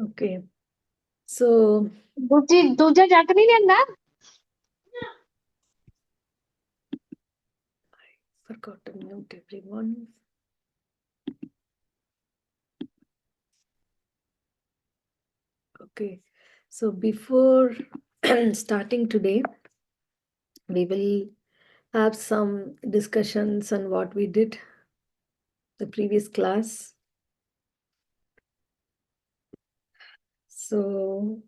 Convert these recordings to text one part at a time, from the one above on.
Okay. So, दूजा जट नहीं लेना forgot to mute everyone. Okay. So before starting today, we will have some discussions on what we did the previous class. So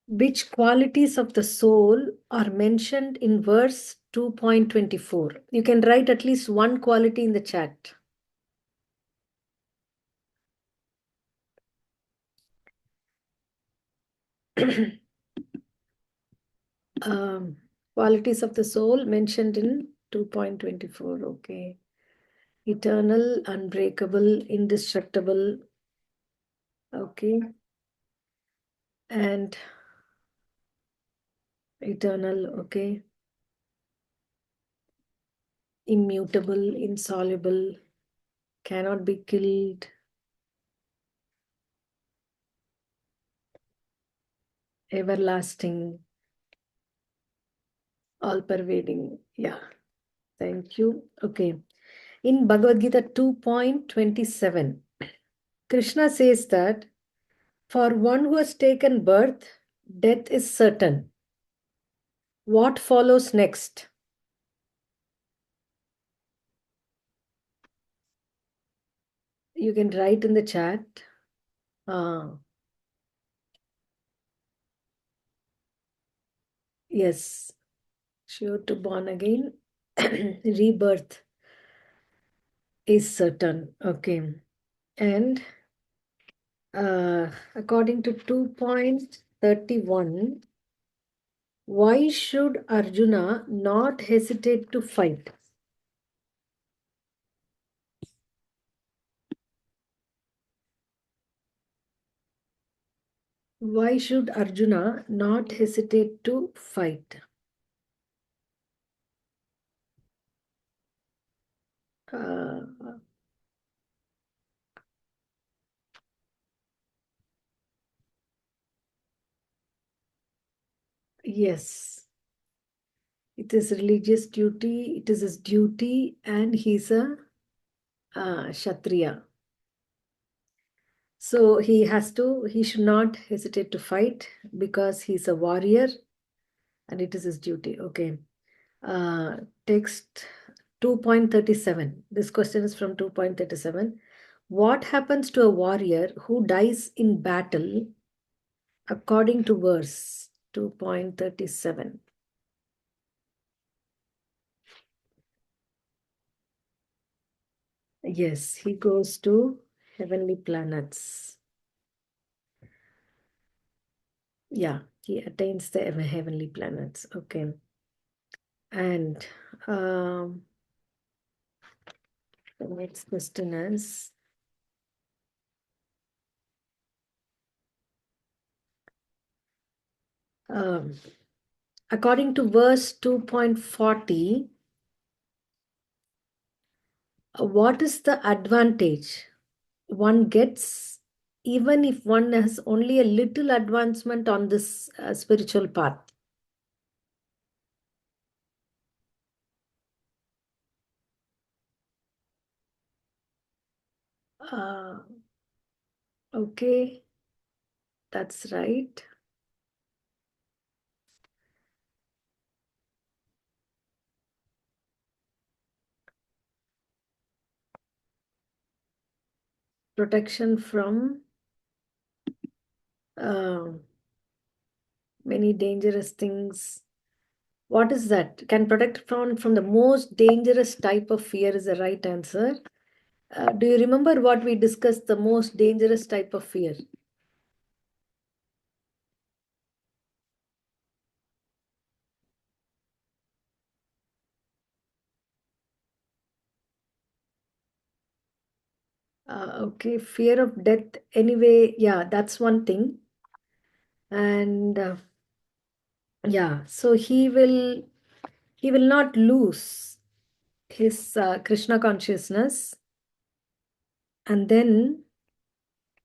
which qualities of the soul are mentioned in verse 2.24? You can write at least one quality in the chat. Qualities of the soul mentioned in 2.24. Okay. Eternal, unbreakable, indestructible. Okay. And eternal. Okay. Immutable, insoluble, cannot be killed, everlasting, all pervading. Yeah. Thank you. Okay. In Bhagavad Gita 2.27, Krishna says that for one who has taken birth, death is certain. What follows next? You can write in the chat. Yes, sure to born again. Rebirth is certain. Okay. And according to 2.31, why should Arjuna not hesitate to fight? Why should Arjuna not hesitate to fight? Uh, yes, it is religious duty, it is his duty, and he's a Kshatriya. So he should not hesitate to fight because he's a warrior and it is his duty. Okay. Text 2.37. This question is from 2.37. What happens to a warrior who dies in battle according to verse 2.37? Yes, he goes to heavenly planets. Yeah, he attains the heavenly planets. Okay. And the next question is, according to verse 2.40, what is the advantage one gets even if one has only a little advancement on this spiritual path? Uh, okay, that's right. Protection from uh, many dangerous things. What is that? Can protect from the most dangerous type of fear is the right answer. Do you remember what we discussed, the most dangerous type of fear? Okay, fear of death. Anyway, yeah, that's one thing. And yeah, so he will not lose his Krishna consciousness. And then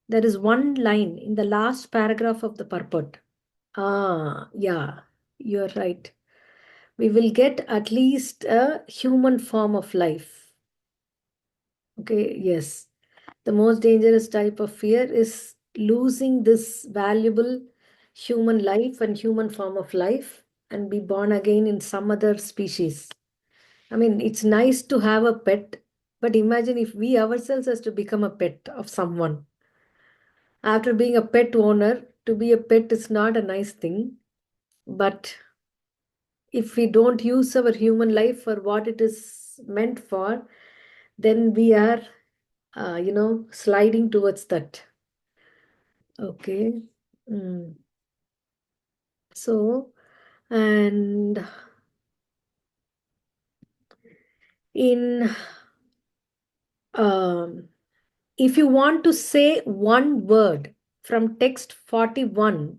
there is one line in the last paragraph of the purport. Yeah, you're right. We will get at least a human form of life. Okay, yes. The most dangerous type of fear is losing this valuable human life and human form of life and be born again in some other species. I mean, it's nice to have a pet, but imagine if we ourselves has to become a pet of someone. After being a pet owner, to be a pet is not a nice thing. But if we don't use our human life for what it is meant for, then we are, sliding towards that. Okay. Mm. So, and in, um, if you want to say one word from text 41,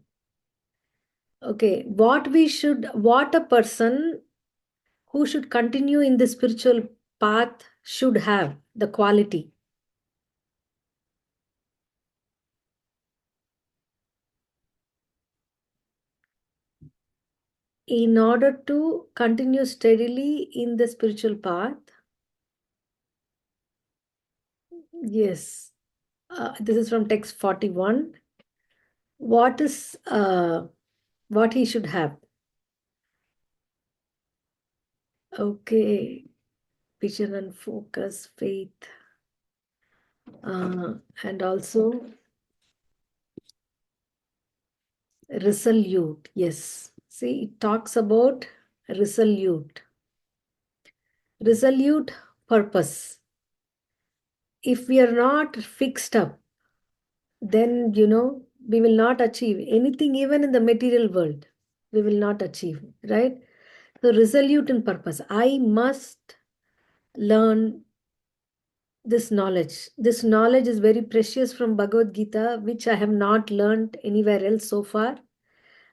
okay, what a person who should continue in the spiritual path should have the quality. In order to continue steadily in the spiritual path, yes, this is from text 41. What is what he should have? Okay, vision and focus, faith, and also resolute. Yes, see, it talks about resolute, resolute purpose. If we are not fixed up, then we will not achieve anything, even in the material world. We will not achieve, right? So, resolute in purpose. I must learn this knowledge. This knowledge is very precious from Bhagavad Gita, which I have not learned anywhere else so far.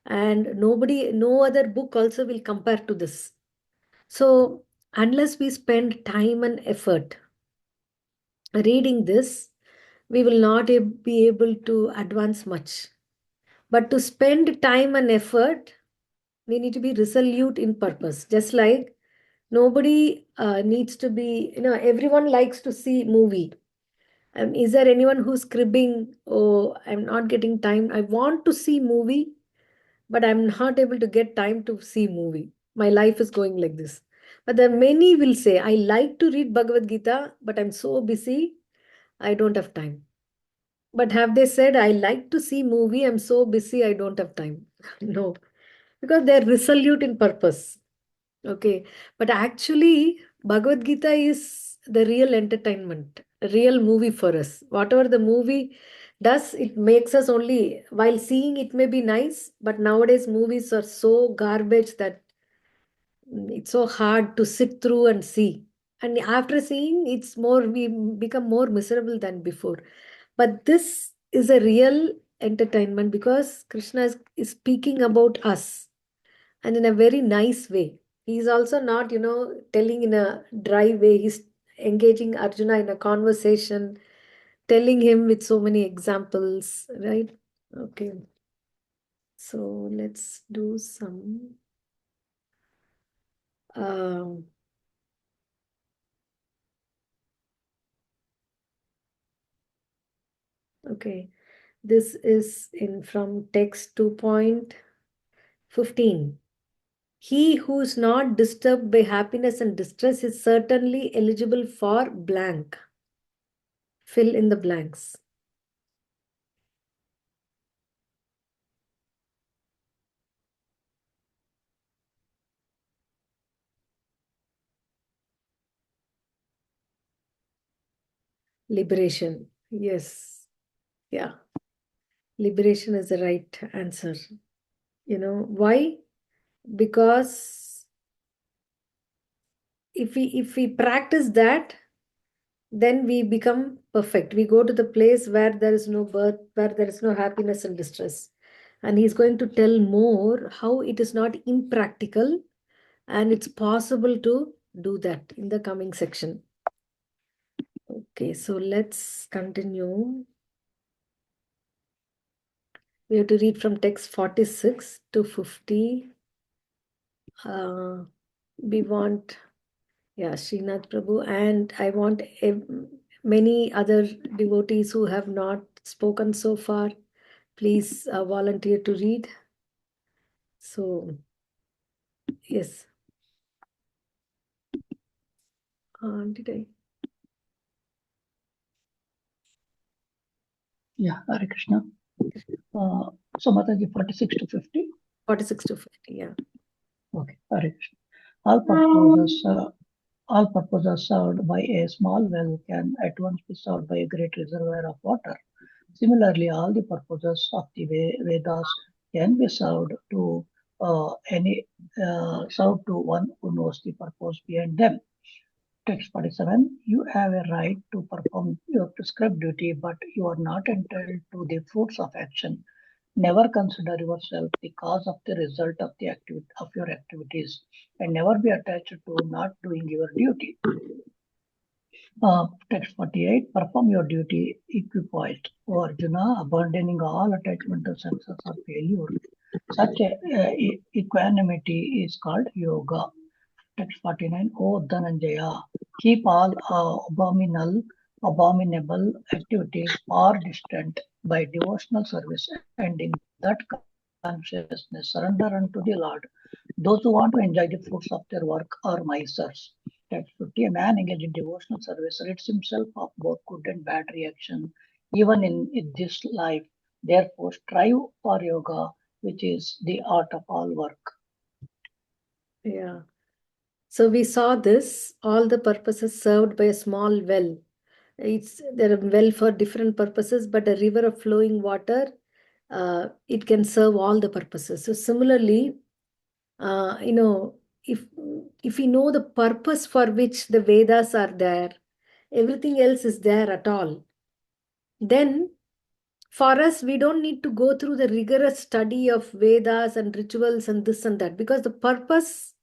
And nobody, no other book also will compare to this. So, unless we spend time and effort reading this, we will not be able to advance much. But to spend time and effort, we need to be resolute in purpose. Just like nobody needs to be, everyone likes to see movie. Is there anyone who's cribbing? Oh, I'm not getting time. I want to see movie, but I'm not able to get time to see movie. My life is going like this. But there are many will say, I like to read Bhagavad Gita, but I'm so busy, I don't have time. But have they said, I like to see movie, I'm so busy, I don't have time? No, because they're resolute in purpose. Okay. But actually, Bhagavad Gita is the real entertainment, a real movie for us. Whatever the movie does, it makes us only, while seeing it may be nice, but nowadays movies are so garbage that it's so hard to sit through and see. And after seeing, we become more miserable than before. But this is a real entertainment because Krishna is speaking about us and in a very nice way. He's also not, telling in a dry way. He's engaging Arjuna in a conversation, telling him with so many examples, right? Okay. So let's do some. Um, okay. This is in from text 2.15. He who is not disturbed by happiness and distress is certainly eligible for blank. Fill in the blanks. Liberation. Yes. Yeah. Liberation is the right answer. Why? Because if we practice that, then we become perfect. We go to the place where there is no birth, where there is no happiness and distress. And he's going to tell more how it is not impractical and it's possible to do that in the coming section. Okay, so let's continue. We have to read from text 46 to 50. We want, yeah, Srinath Prabhu, and I want many other devotees who have not spoken so far. Please volunteer to read. So, yes. Did I? Yeah, Hare Krishna. So Mataji, 46 to 50? 46 to 50, yeah. Okay, Hare Krishna. All purposes served by a small well can at once be served by a great reservoir of water. Similarly, all the purposes of the Vedas can be served to served to one who knows the purpose behind them. Text 47. You have a right to perform your prescribed duty, but you are not entitled to the fruits of action. Never consider yourself the cause of the result of your activities, and never be attached to not doing your duty. Text 48. Perform your duty equipoised. O Arjuna, abandoning all attachment to success or failure. Such equanimity is called yoga. Text 49. O Dhananjaya, keep all abominable activities far distant by devotional service, and in that consciousness surrender unto the Lord. Those who want to enjoy the fruits of their work are misers. Text 50. A man engaged in devotional service rids himself of both good and bad reaction, even in this life. Therefore, strive for yoga, which is the art of all work. Yeah. So we saw this, all the purposes served by a small well. There are well for different purposes, but a river of flowing water, it can serve all the purposes. So similarly, you know, if we know the purpose for which the Vedas are there, everything else is there at all, then for us, we don't need to go through the rigorous study of Vedas and rituals and this and that, because the purpose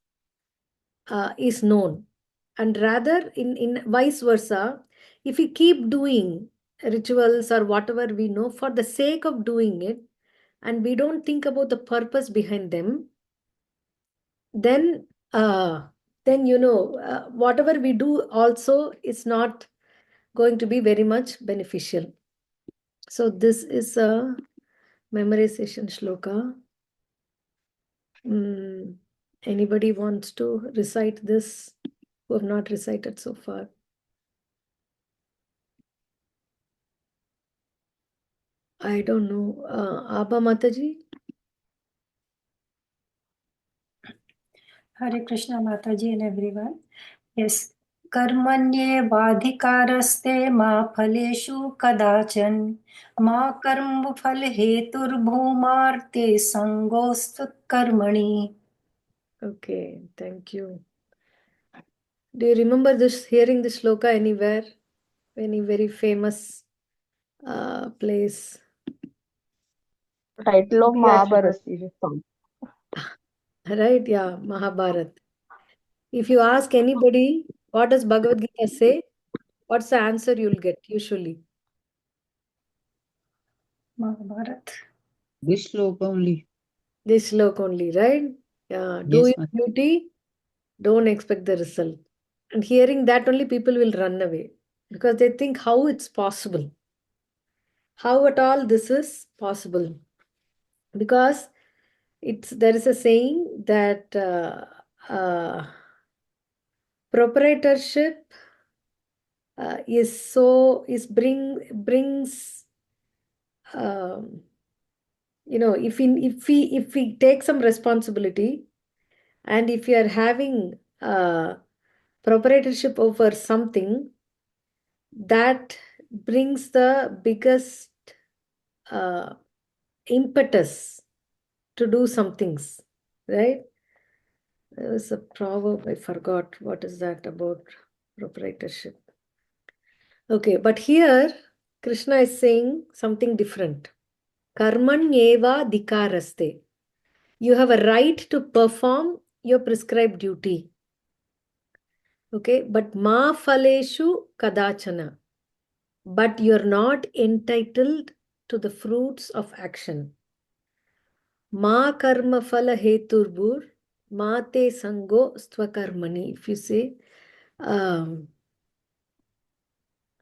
is known. And rather, in vice versa, if we keep doing rituals or whatever we know for the sake of doing it, and we don't think about the purpose behind them, then whatever we do also is not going to be very much beneficial. So this is a memorization shloka. Anybody wants to recite this who have not recited so far? I don't know. Abba Mataji? Hare Krishna Mataji and everyone. Yes. कर्मण्येवाधिकारस्ते मा फलेषु कदाचन मा कर्मफल हेतुर्भूमार्ते संगोऽस्तु कर्मणि. Okay, thank you. Do you remember this, hearing this shloka anywhere? Any very famous place? Title of Mahabharata. Right? Yeah, Mahabharata. If you ask anybody, what does Bhagavad Gita say? What's the answer you'll get usually? Mahabharata. This sloka only. This shloka only, right? Yeah. Do Yes, your duty, don't expect the result. And hearing that only, people will run away because they think how it's possible. How at all this is possible? Because there is a saying that proprietorship brings if we take some responsibility, and if we are having proprietorship over something, that brings the biggest uh, impetus to do some things, right? There was a proverb, I forgot what is that about proprietorship. Okay, but here Krishna is saying something different. Karmanyeva dhikaraste. You have a right to perform your prescribed duty. Okay, but ma phaleshu kadachana. But you're not entitled to the fruits of action. Ma karma phala heturbur, ma te sango stvakarmani. If you say,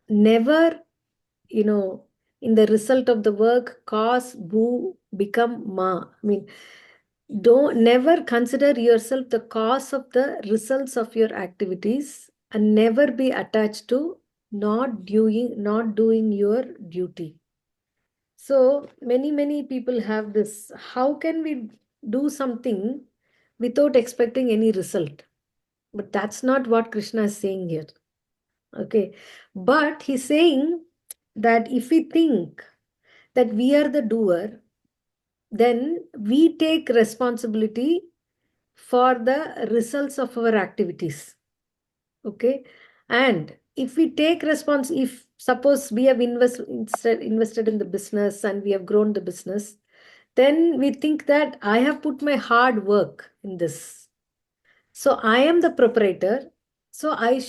never, in the result of the work, cause, bhu, become ma. I mean, don't never consider yourself the cause of the results of your activities and never be attached to not doing your duty. So many people have this. How can we do something without expecting any result? But that's not what Krishna is saying here. Okay. But he's saying that if we think that we are the doer, then we take responsibility for the results of our activities. Okay. And if we take if suppose we have invested in the business and we have grown the business, then we think that I have put my hard work in this. So I am the proprietor. So I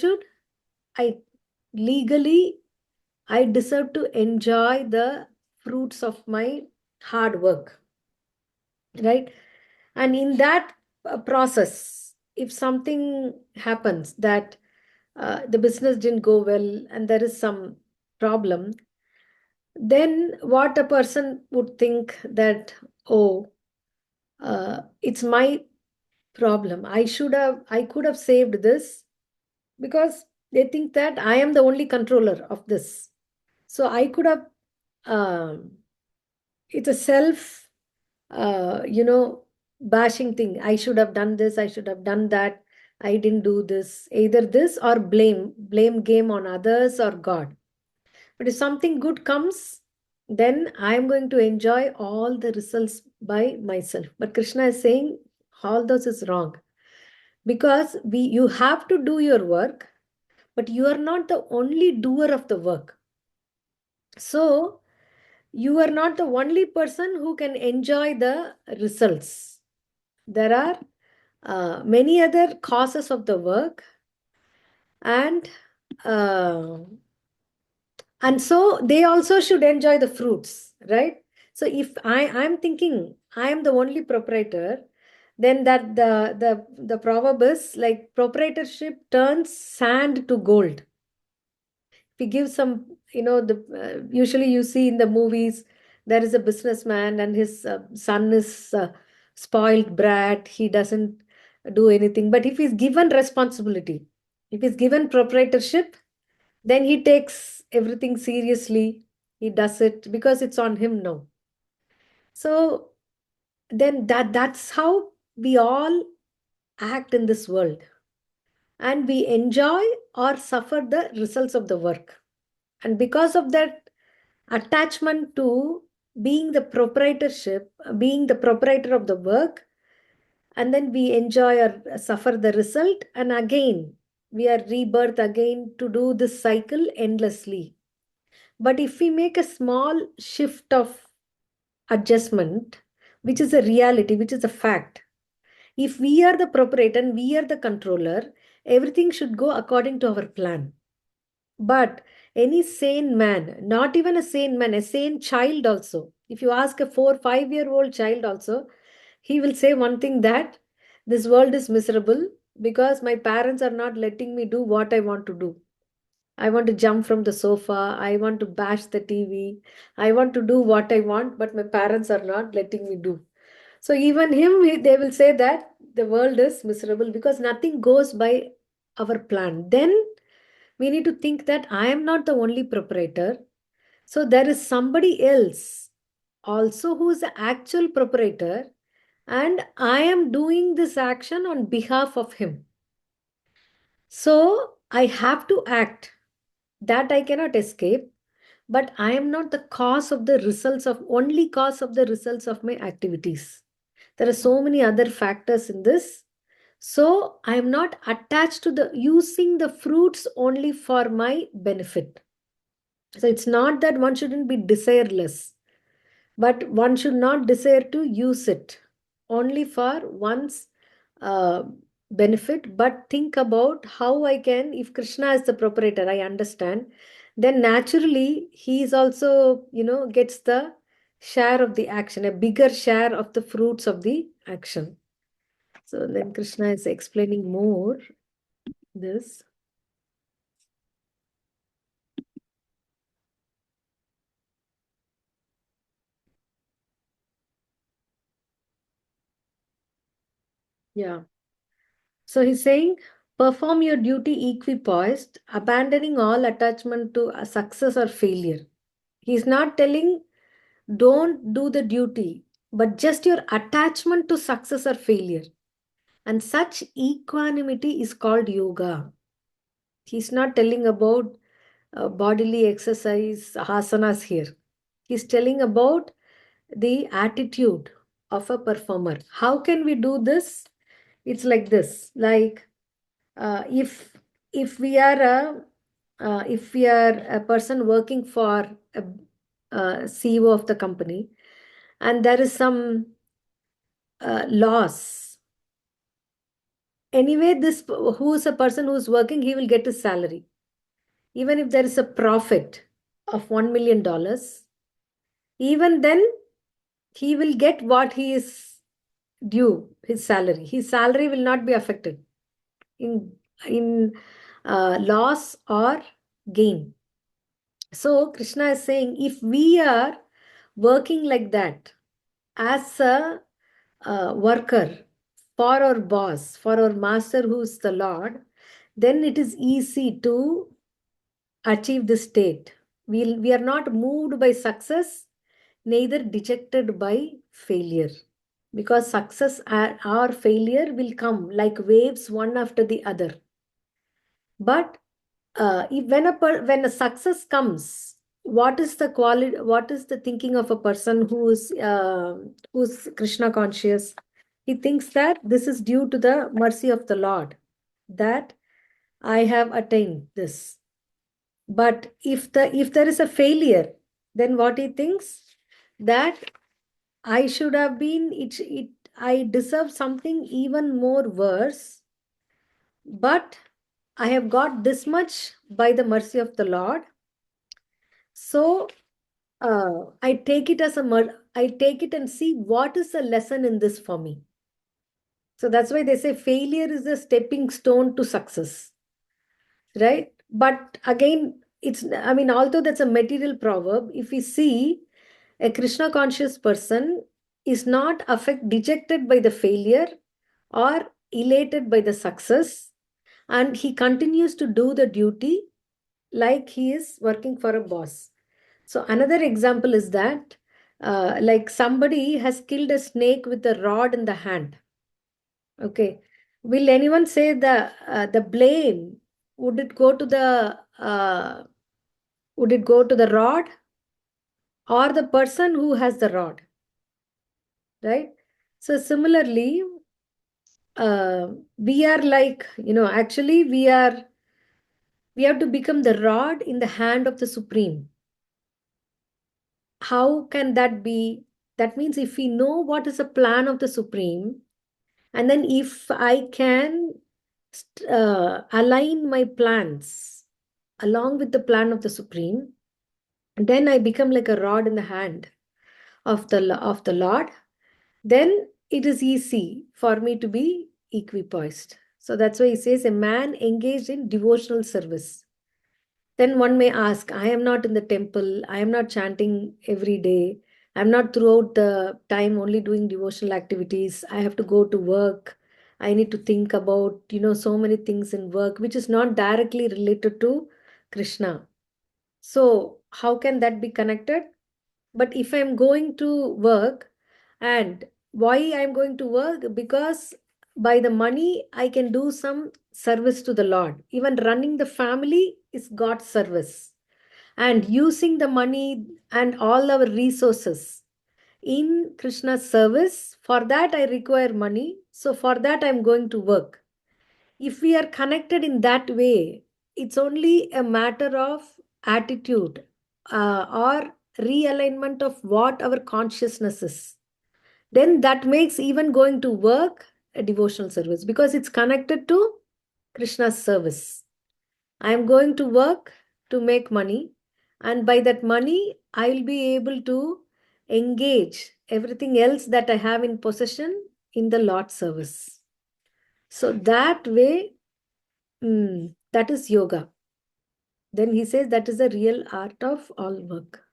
legally, I deserve to enjoy the fruits of my hard work. Right? And in that process, if something happens that the business didn't go well and there is some problem, then what a person would think that, oh, it's my problem. I could have saved this, because they think that I am the only controller of this. So I could have, it's a self, bashing thing. I should have done this, I should have done that. I didn't do this. Either this or blame game on others or God. But if something good comes, then I am going to enjoy all the results by myself. But Krishna is saying all those is wrong, because you have to do your work, but you are not the only doer of the work. So you are not the only person who can enjoy the results. There are many other causes of the work, and so they also should enjoy the fruits, right? So if I'm thinking I am the only proprietor, then that the proverb is like proprietorship turns sand to gold. We give some, usually you see in the movies, there is a businessman and his son is spoiled brat. He doesn't do anything. But if he's given responsibility, if he's given proprietorship, then he takes everything seriously. He does it because it's on him now. So then that's how we all act in this world. And we enjoy or suffer the results of the work. And because of that attachment to being the proprietorship, being the proprietor of the work, and then we enjoy or suffer the result, and again we are rebirth again to do this cycle endlessly. But if we make a small shift of adjustment, which is a reality, which is a fact, if we are the proprietor and we are the controller, everything should go according to our plan. But any sane man, not even a sane man, a sane child also, if you ask a 4 or 5-year-old child also, he will say one thing, that this world is miserable because my parents are not letting me do what I want to do. I want to jump from the sofa. I want to bash the TV. I want to do what I want, but my parents are not letting me do. So even they will say that the world is miserable because nothing goes by our plan. Then we need to think that I am not the only proprietor. So there is somebody else also who is the actual proprietor, and I am doing this action on behalf of him. So I have to act. That I cannot escape, but I am not the cause of the results of my activities. There are so many other factors in this. So I am not attached to the using the fruits only for my benefit. So it's not that one shouldn't be desireless. but one should not desire to use it only for one's uh, benefit, but think about how I can, if Krishna is the proprietor, I understand, then naturally he is also, gets the share of the action, a bigger share of the fruits of the action. So then Krishna is explaining more this. Yeah. So he's saying, perform your duty equipoised, abandoning all attachment to a success or failure. He's not telling don't do the duty, but just your attachment to success or failure. And such equanimity is called yoga. He's not telling about bodily exercise, asanas here. He's telling about the attitude of a performer. How can we do this? It's like this, like uh, if if we are a if we are a person working for a CEO of the company, and there is some loss, anyway this who is a person who is working, he will get his salary. Even if there is a profit of $1 million, even then he will get what he is due, his salary. His salary will not be affected in loss or gain. So Krishna is saying, if we are working like that as a worker for our boss, for our master who is the Lord, then it is easy to achieve this state. We are not moved by success, neither dejected by failure. Because success or failure will come like waves one after the other. But when a success comes, what is the quality, what is the thinking of a person who's Krishna conscious? He thinks that this is due to the mercy of the Lord, that I have attained this. But if there is a failure, then what he thinks, that I should have been I deserve something even more worse, but I have got this much by the mercy of the Lord. So I take it as I take it and see what is the lesson in this for me. So that's why they say failure is a stepping stone to success, right? But again, although that's a material proverb, if we see a Krishna conscious person is not dejected by the failure or elated by the success, and he continues to do the duty like he is working for a boss. So another example is that like somebody has killed a snake with a rod in the hand. Okay. Will anyone say the blame, would it go to the rod or the person who has the rod? Right? So similarly, we are like, actually we have to become the rod in the hand of the Supreme. How can that be? That means if we know what is the plan of the Supreme, and then if I can align my plans along with the plan of the Supreme, then I become like a rod in the hand of the Lord. Then it is easy for me to be equipoised. So that's why he says a man engaged in devotional service. Then one may ask, I am not in the temple, I am not chanting every day, I'm not throughout the time only doing devotional activities, I have to go to work, I need to think about, so many things in work, which is not directly related to Krishna. So how can that be connected? But if I'm going to work, and why I'm going to work? Because by the money, I can do some service to the Lord. Even running the family is God's service. And using the money and all our resources in Krishna's service, for that I require money. So for that, I'm going to work. If we are connected in that way, it's only a matter of attitude or realignment of what our consciousness is, then that makes even going to work a devotional service because it's connected to Krishna's service. I am going to work to make money, and by that money, I will be able to engage everything else that I have in possession in the Lord's service. So that way, that is yoga. Then he says that is the real art of all work.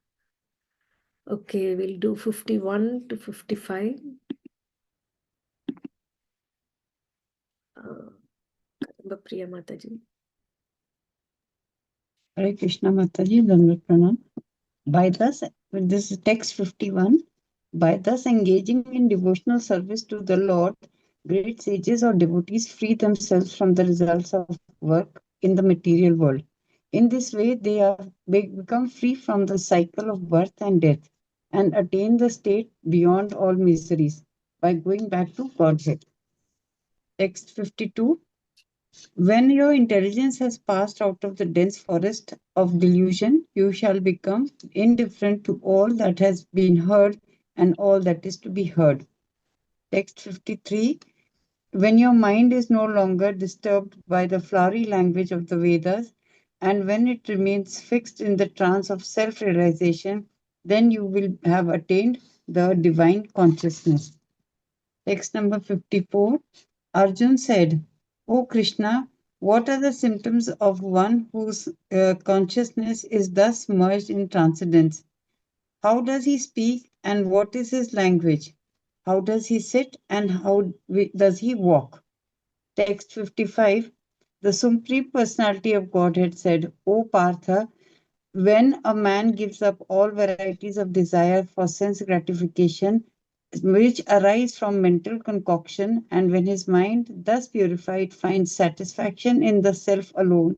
Okay, we'll do 51 to 55. Priya Mataji. Hare Krishna Mataji, Dandavat Pranam. By thus, this is text 51. By thus engaging in devotional service to the Lord, great sages or devotees free themselves from the results of work in the material world. In this way, they become free from the cycle of birth and death and attain the state beyond all miseries by going back to Godhead. Text 52. When your intelligence has passed out of the dense forest of delusion, you shall become indifferent to all that has been heard and all that is to be heard. Text 53. When your mind is no longer disturbed by the flowery language of the Vedas, and when it remains fixed in the trance of self-realization, then you will have attained the divine consciousness. Text number 54. Arjun said, O Krishna, what are the symptoms of one whose consciousness is thus merged in transcendence? How does he speak and what is his language? How does he sit and how does he walk? Text 55. The Supreme Personality of Godhead said, O Partha, when a man gives up all varieties of desire for sense gratification, which arise from mental concoction, and when his mind, thus purified, finds satisfaction in the self alone,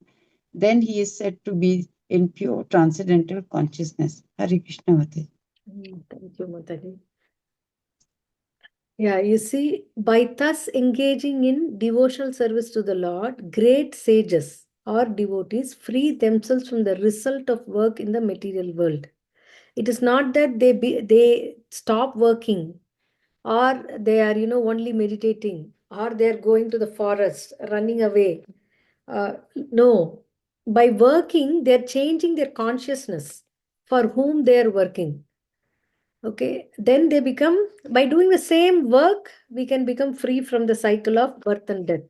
then he is said to be in pure transcendental consciousness. Hare Krishna Mate. Thank you, Mataji. Yeah, you see, by thus engaging in devotional service to the Lord, great sages or devotees free themselves from the result of work in the material world. It is not that they stop working or they are only meditating or they are going to the forest, running away. No, by working, they are changing their consciousness for whom they are working. Okay, then they become, by doing the same work, we can become free from the cycle of birth and death.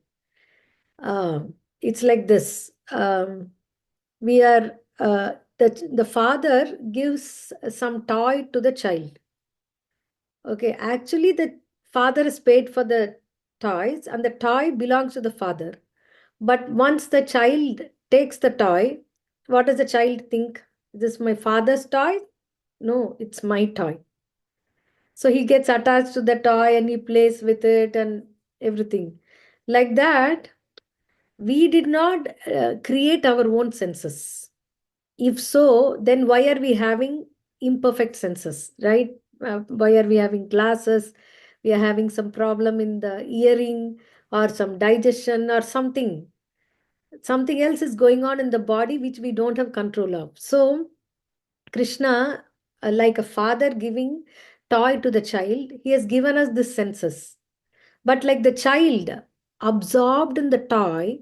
It's like this. We are, the father gives some toy to the child. Okay, actually, the father is paid for the toys and the toy belongs to the father. But once the child takes the toy, what does the child think? Is this my father's toy? No, it's my toy. So he gets attached to the toy and he plays with it and everything. Like that, we did not create our own senses. If so, then why are we having imperfect senses, right? Why are we having glasses? We are having some problem in the hearing or some digestion or something. Something else is going on in the body which we don't have control of. So, Krishna, like a father giving toy to the child, he has given us the senses. But like the child absorbed in the toy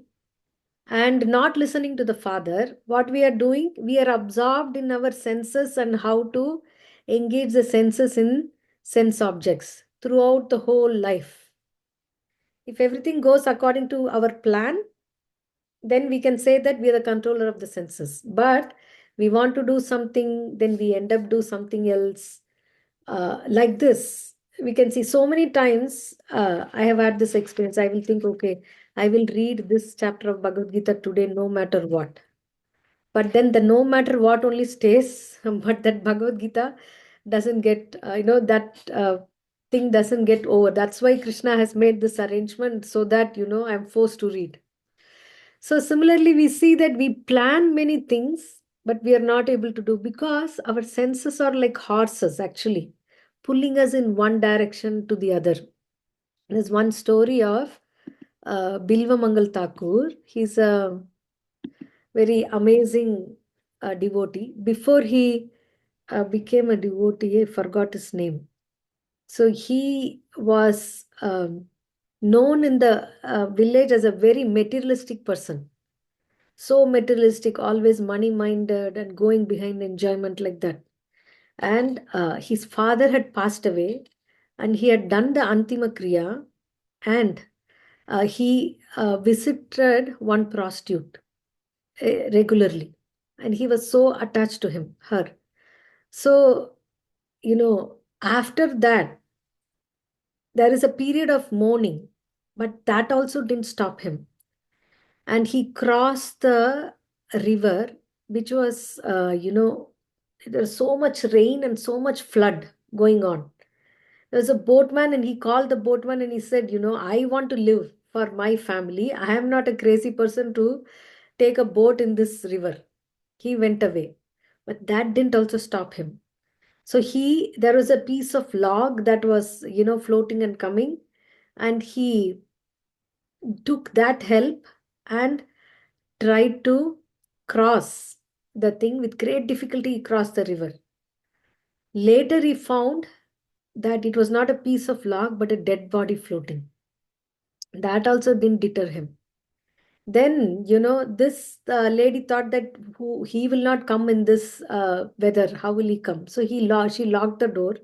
and not listening to the father, what we are doing, we are absorbed in our senses and how to engage the senses in sense objects throughout the whole life. If everything goes according to our plan, then we can say that we are the controller of the senses. But we want to do something, then we end up do something else. Like this, we can see so many times. I have had this experience. I will think, okay, I will read this chapter of Bhagavad Gita today, no matter what. But then the no matter what only stays, but that Bhagavad Gita doesn't get, that thing doesn't get over. That's why Krishna has made this arrangement so that, I'm forced to read. So similarly, we see that we plan many things, but we are not able to do because our senses are like horses actually, pulling us in one direction to the other. There's one story of Bilva Mangal Thakur. He's a very amazing devotee. Before he became a devotee. I forgot his name. So he was known in the village as a very materialistic person. So materialistic, always money minded and going behind enjoyment like that. And his father had passed away, and he had done the Antima Kriya, and he visited one prostitute regularly, and he was so attached to her. So, after that, there is a period of mourning, but that also didn't stop him. And he crossed the river, which was, there was so much rain and so much flood going on. There was a boatman, and he called the boatman and he said, I want to live for my family. I am not a crazy person to take a boat in this river. He went away. But that didn't also stop him. So there was a piece of log that was, floating and coming, and he took that help and tried to cross the thing. With great difficulty. He crossed the river. Later he found that it was not a piece of log but a dead body floating. That also didn't deter him. Then, this lady thought that he will not come in this weather. How will he come? So she locked the door,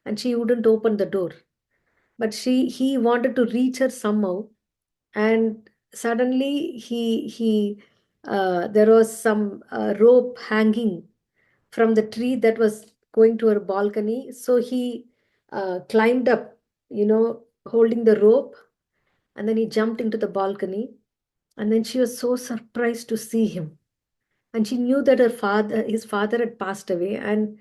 and she wouldn't open the door. But he wanted to reach her somehow, and suddenly there was some rope hanging from the tree that was going to her balcony. So he climbed up, holding the rope, and then he jumped into the balcony. And then she was so surprised to see him. And she knew that his father had passed away. And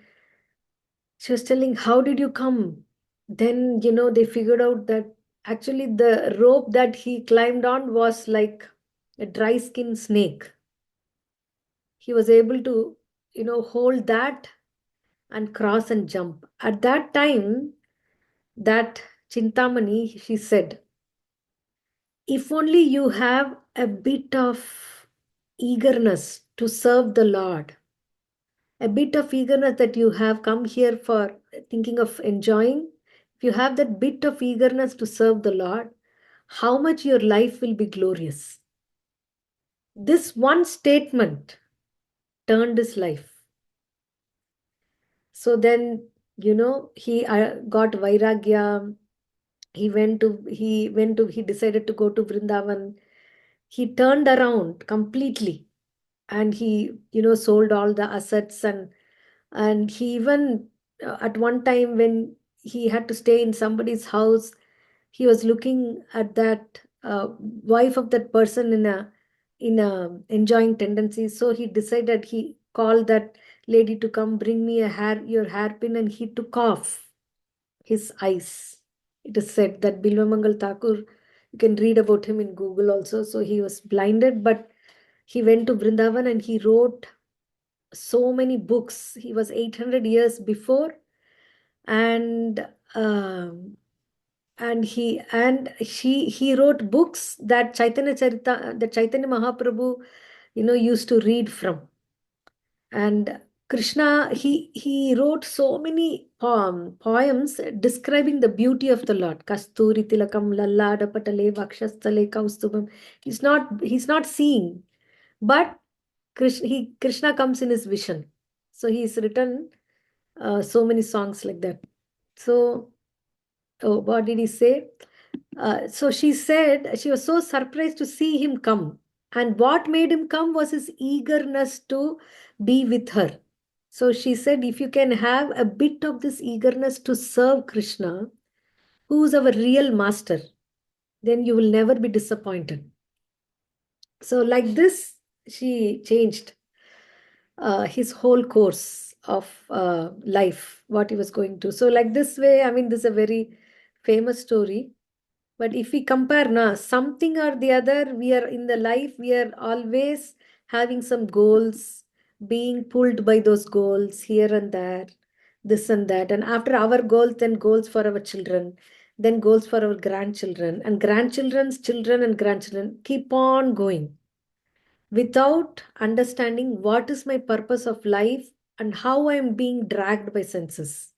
she was telling, how did you come? Then, they figured out that actually the rope that he climbed on was like a dry skin snake. He was able to, hold that and cross and jump. At that time, that Chintamani, she said, if only you have a bit of eagerness to serve the Lord, a bit of eagerness that you have come here for thinking of enjoying, if you have that bit of eagerness to serve the Lord, how much your life will be glorious. This one statement turned his life. So then, he got Vairagya. He decided to go to Vrindavan. He turned around completely, and he, sold all the assets, and he even at one time when he had to stay in somebody's house, he was looking at that wife of that person in a enjoying tendency. So he decided, he called that lady to come bring me your hairpin, and he took off his eyes. It is said that Bilvamangal Thakur, you can read about him in Google also. So he was blinded, but he went to Vrindavan and he wrote so many books. He was 800 years before, and he wrote books that Chaitanya Mahaprabhu, used to read from. And Krishna, he wrote so many poems describing the beauty of the Lord. Kasturi tilakam lallada patale vakshastale kaustubam. He's not seeing, but Krishna comes in his vision. So he's written so many songs like that. So, what did he say? So she said she was so surprised to see him come. And what made him come was his eagerness to be with her. So she said, if you can have a bit of this eagerness to serve Krishna, who is our real master, then you will never be disappointed. So, like this, she changed his whole course of life, what he was going to. So, like this way, I mean, this is a very famous story. But if we compare now, something or the other, we are in the life, we are always having some goals, being pulled by those goals here and there, this and that. And after our goals, then goals for our children, then goals for our grandchildren, and grandchildren's children and grandchildren keep on going without understanding what is my purpose of life and how I'm being dragged by senses.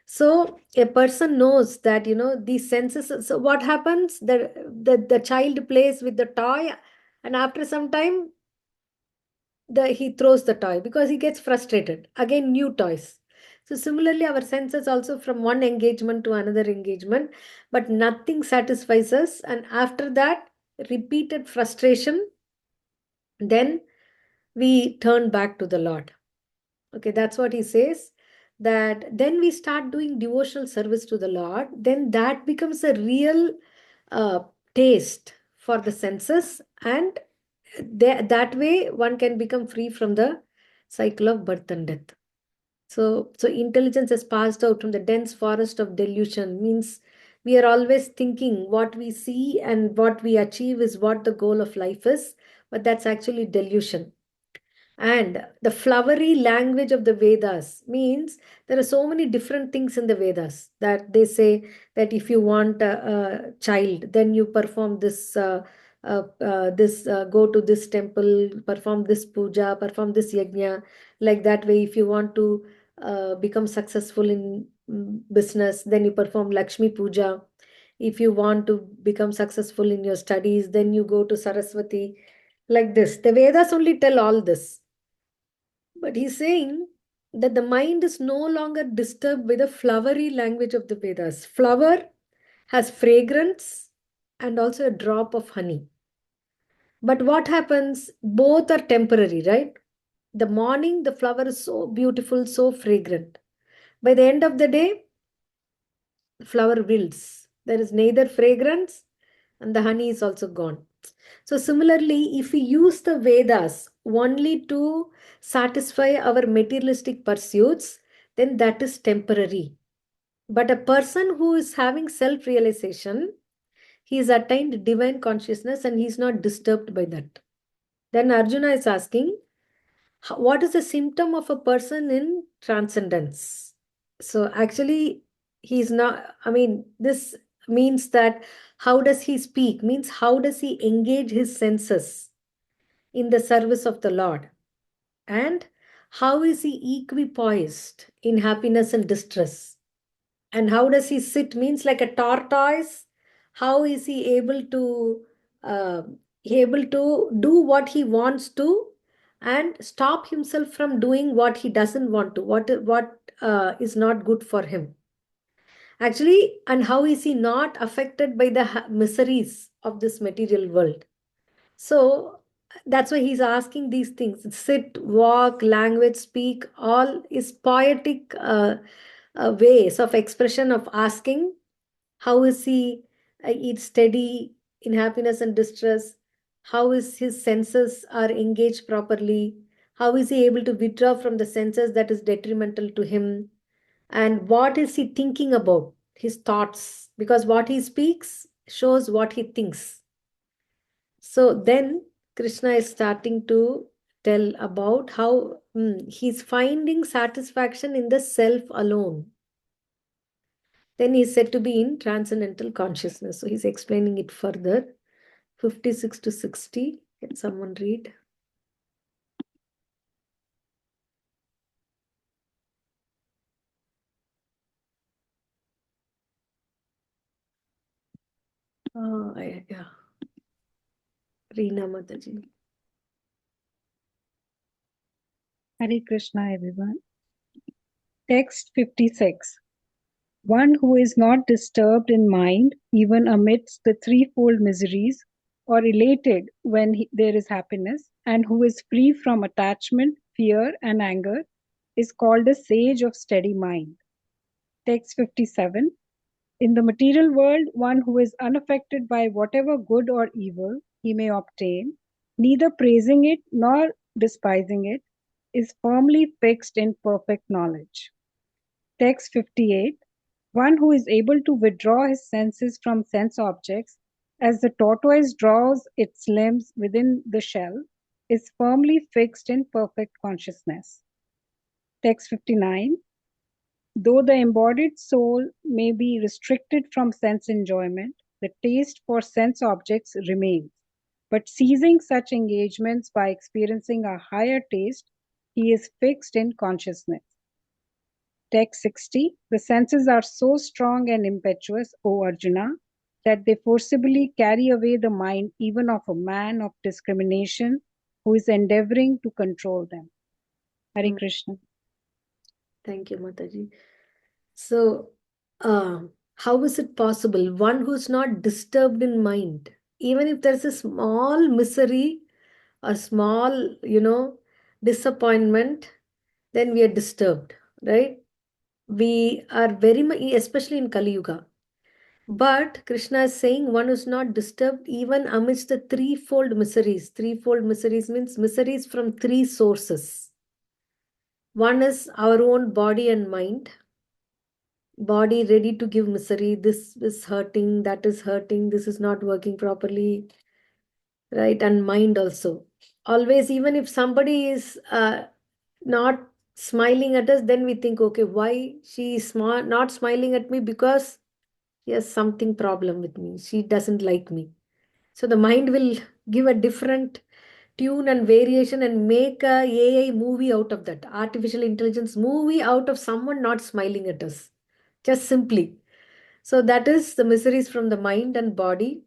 So a person knows that, these senses. So what happens? The child plays with the toy, and after some time, he throws the toy because he gets frustrated. Again, new toys. So similarly, our senses also from one engagement to another engagement, but nothing satisfies us. And after that, repeated frustration, then we turn back to the Lord. Okay, that's what he says. That then we start doing devotional service to the Lord, then that becomes a real uh, taste for the senses, and that way one can become free from the cycle of birth and death. So intelligence has passed out from the dense forest of delusion, means we are always thinking what we see and what we achieve is what the goal of life is, but that's actually delusion. And the flowery language of the Vedas means there are so many different things in the Vedas that they say that if you want a child, then you perform this, go to this temple, perform this puja, perform this yajna. Like that way, if you want to become successful in business, then you perform Lakshmi puja. If you want to become successful in your studies, then you go to Saraswati. Like this, the Vedas only tell all this. But he's saying that the mind is no longer disturbed by the flowery language of the Vedas. Flower has fragrance and also a drop of honey. But what happens? Both are temporary, right? The morning, the flower is so beautiful, so fragrant. By the end of the day, the flower wilts. There is neither fragrance and the honey is also gone. So, similarly, if we use the Vedas only to satisfy our materialistic pursuits, then that is temporary. But a person who is having self realization, he has attained divine consciousness and he is not disturbed by that. Then Arjuna is asking, what is the symptom of a person in transcendence? So, actually, he's not, this means that how does he speak? Means how does he engage his senses in the service of the Lord? And how is he equipoised in happiness and distress? And how does he sit? Means like a tortoise. How is he uh, able to do what he wants to and stop himself from doing what he doesn't want to, what is not good for him? Actually, and how is he not affected by the miseries of this material world? So that's why he's asking these things. Sit, walk, language, speak, all is poetic ways of expression of asking. How is he eat steady in happiness and distress? How is his senses are engaged properly? How is he able to withdraw from the senses that is detrimental to him? And what is he thinking about? His thoughts. Because what he speaks shows what he thinks. So then Krishna is starting to tell about how he's finding satisfaction in the self alone. Then he's said to be in transcendental consciousness. So he's explaining it further. 56 to 60. Can someone read? Yeah. Reena Mataji. Hare Krishna, everyone. Text 56. One who is not disturbed in mind, even amidst the threefold miseries, or elated when there is happiness, and who is free from attachment, fear, and anger, is called a sage of steady mind. Text 57. In the material world, one who is unaffected by whatever good or evil he may obtain, neither praising it nor despising it, is firmly fixed in perfect knowledge. Text 58. One who is able to withdraw his senses from sense objects, as the tortoise draws its limbs within the shell, is firmly fixed in perfect consciousness. Text 59. Though the embodied soul may be restricted from sense enjoyment, the taste for sense objects remains. But ceasing such engagements by experiencing a higher taste, he is fixed in consciousness. Text 60. The senses are so strong and impetuous, O Arjuna, that they forcibly carry away the mind even of a man of discrimination who is endeavoring to control them. Hare Mm. Krishna. Thank you, Mataji. So, how is it possible? One who's not disturbed in mind, even if there's a small misery, a small, disappointment, then we are disturbed, right? We are very much, especially in Kali Yuga. But Krishna is saying one is not disturbed even amidst the threefold miseries. Threefold miseries means miseries from three sources. One is our own body and mind. Body ready to give misery. This is hurting, that is hurting, this is not working properly, right? And mind also. Always, even if somebody is not smiling at us, then we think, okay, why she is not smiling at me? Because she has something problem with me. She doesn't like me. So the mind will give a different tune and variation and make a AI movie out of that. Artificial intelligence movie out of someone not smiling at us. Just simply. So that is the miseries from the mind and body,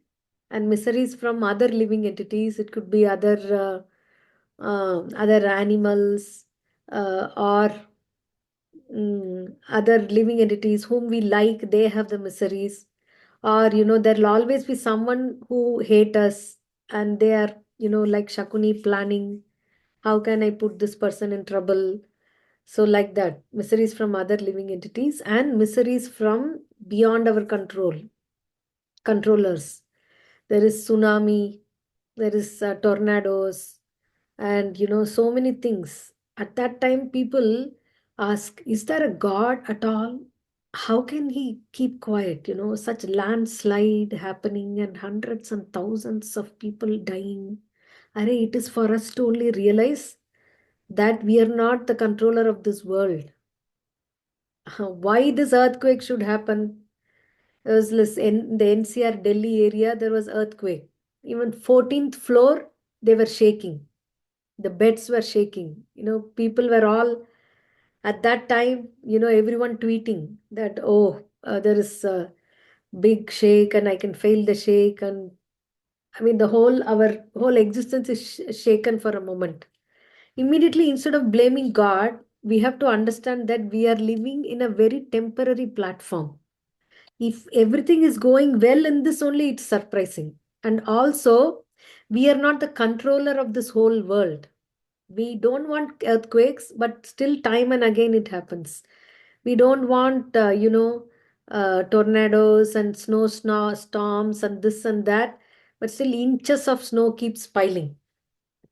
and miseries from other living entities. It could be other animals, or other living entities whom we like. They have the miseries, or there'll always be someone who hate us, and they are like Shakuni planning. How can I put this person in trouble? So like that, miseries from other living entities and miseries from beyond our controllers. There is tsunami, there is tornadoes, and so many things. At that time, people ask, is there a God at all? How can he keep quiet? Such landslide happening and hundreds and thousands of people dying. Array, it is for us to only realize that we are not the controller of this world. Why this earthquake should happen? There was this in the NCR Delhi area, there was earthquake. Even 14th floor, they were shaking. The beds were shaking. People were all at that time, everyone tweeting that, oh, there is a big shake and I can feel the shake. And I mean, our whole existence is shaken for a moment. Immediately, instead of blaming God, we have to understand that we are living in a very temporary platform. If everything is going well in this only, it's surprising. And also, we are not the controller of this whole world. We don't want earthquakes, but still time and again it happens. We don't want tornadoes and snow storms and this and that, but still inches of snow keeps piling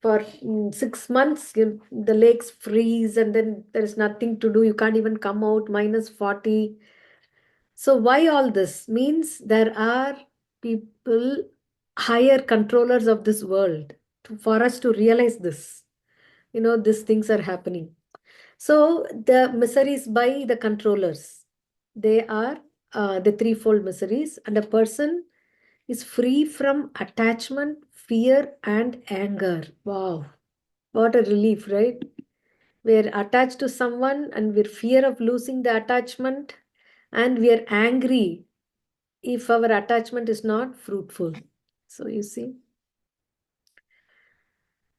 for 6 months. The lakes freeze and then there is nothing to do. You can't even come out, -40. So why all this? Means there are people, higher controllers of this world, for us to realize this. These things are happening. So the miseries by the controllers, they are the threefold miseries, and a person is free from attachment, fear, and anger. Wow, what a relief, right? We're attached to someone and we're fear of losing the attachment, and we are angry if our attachment is not fruitful. So you see,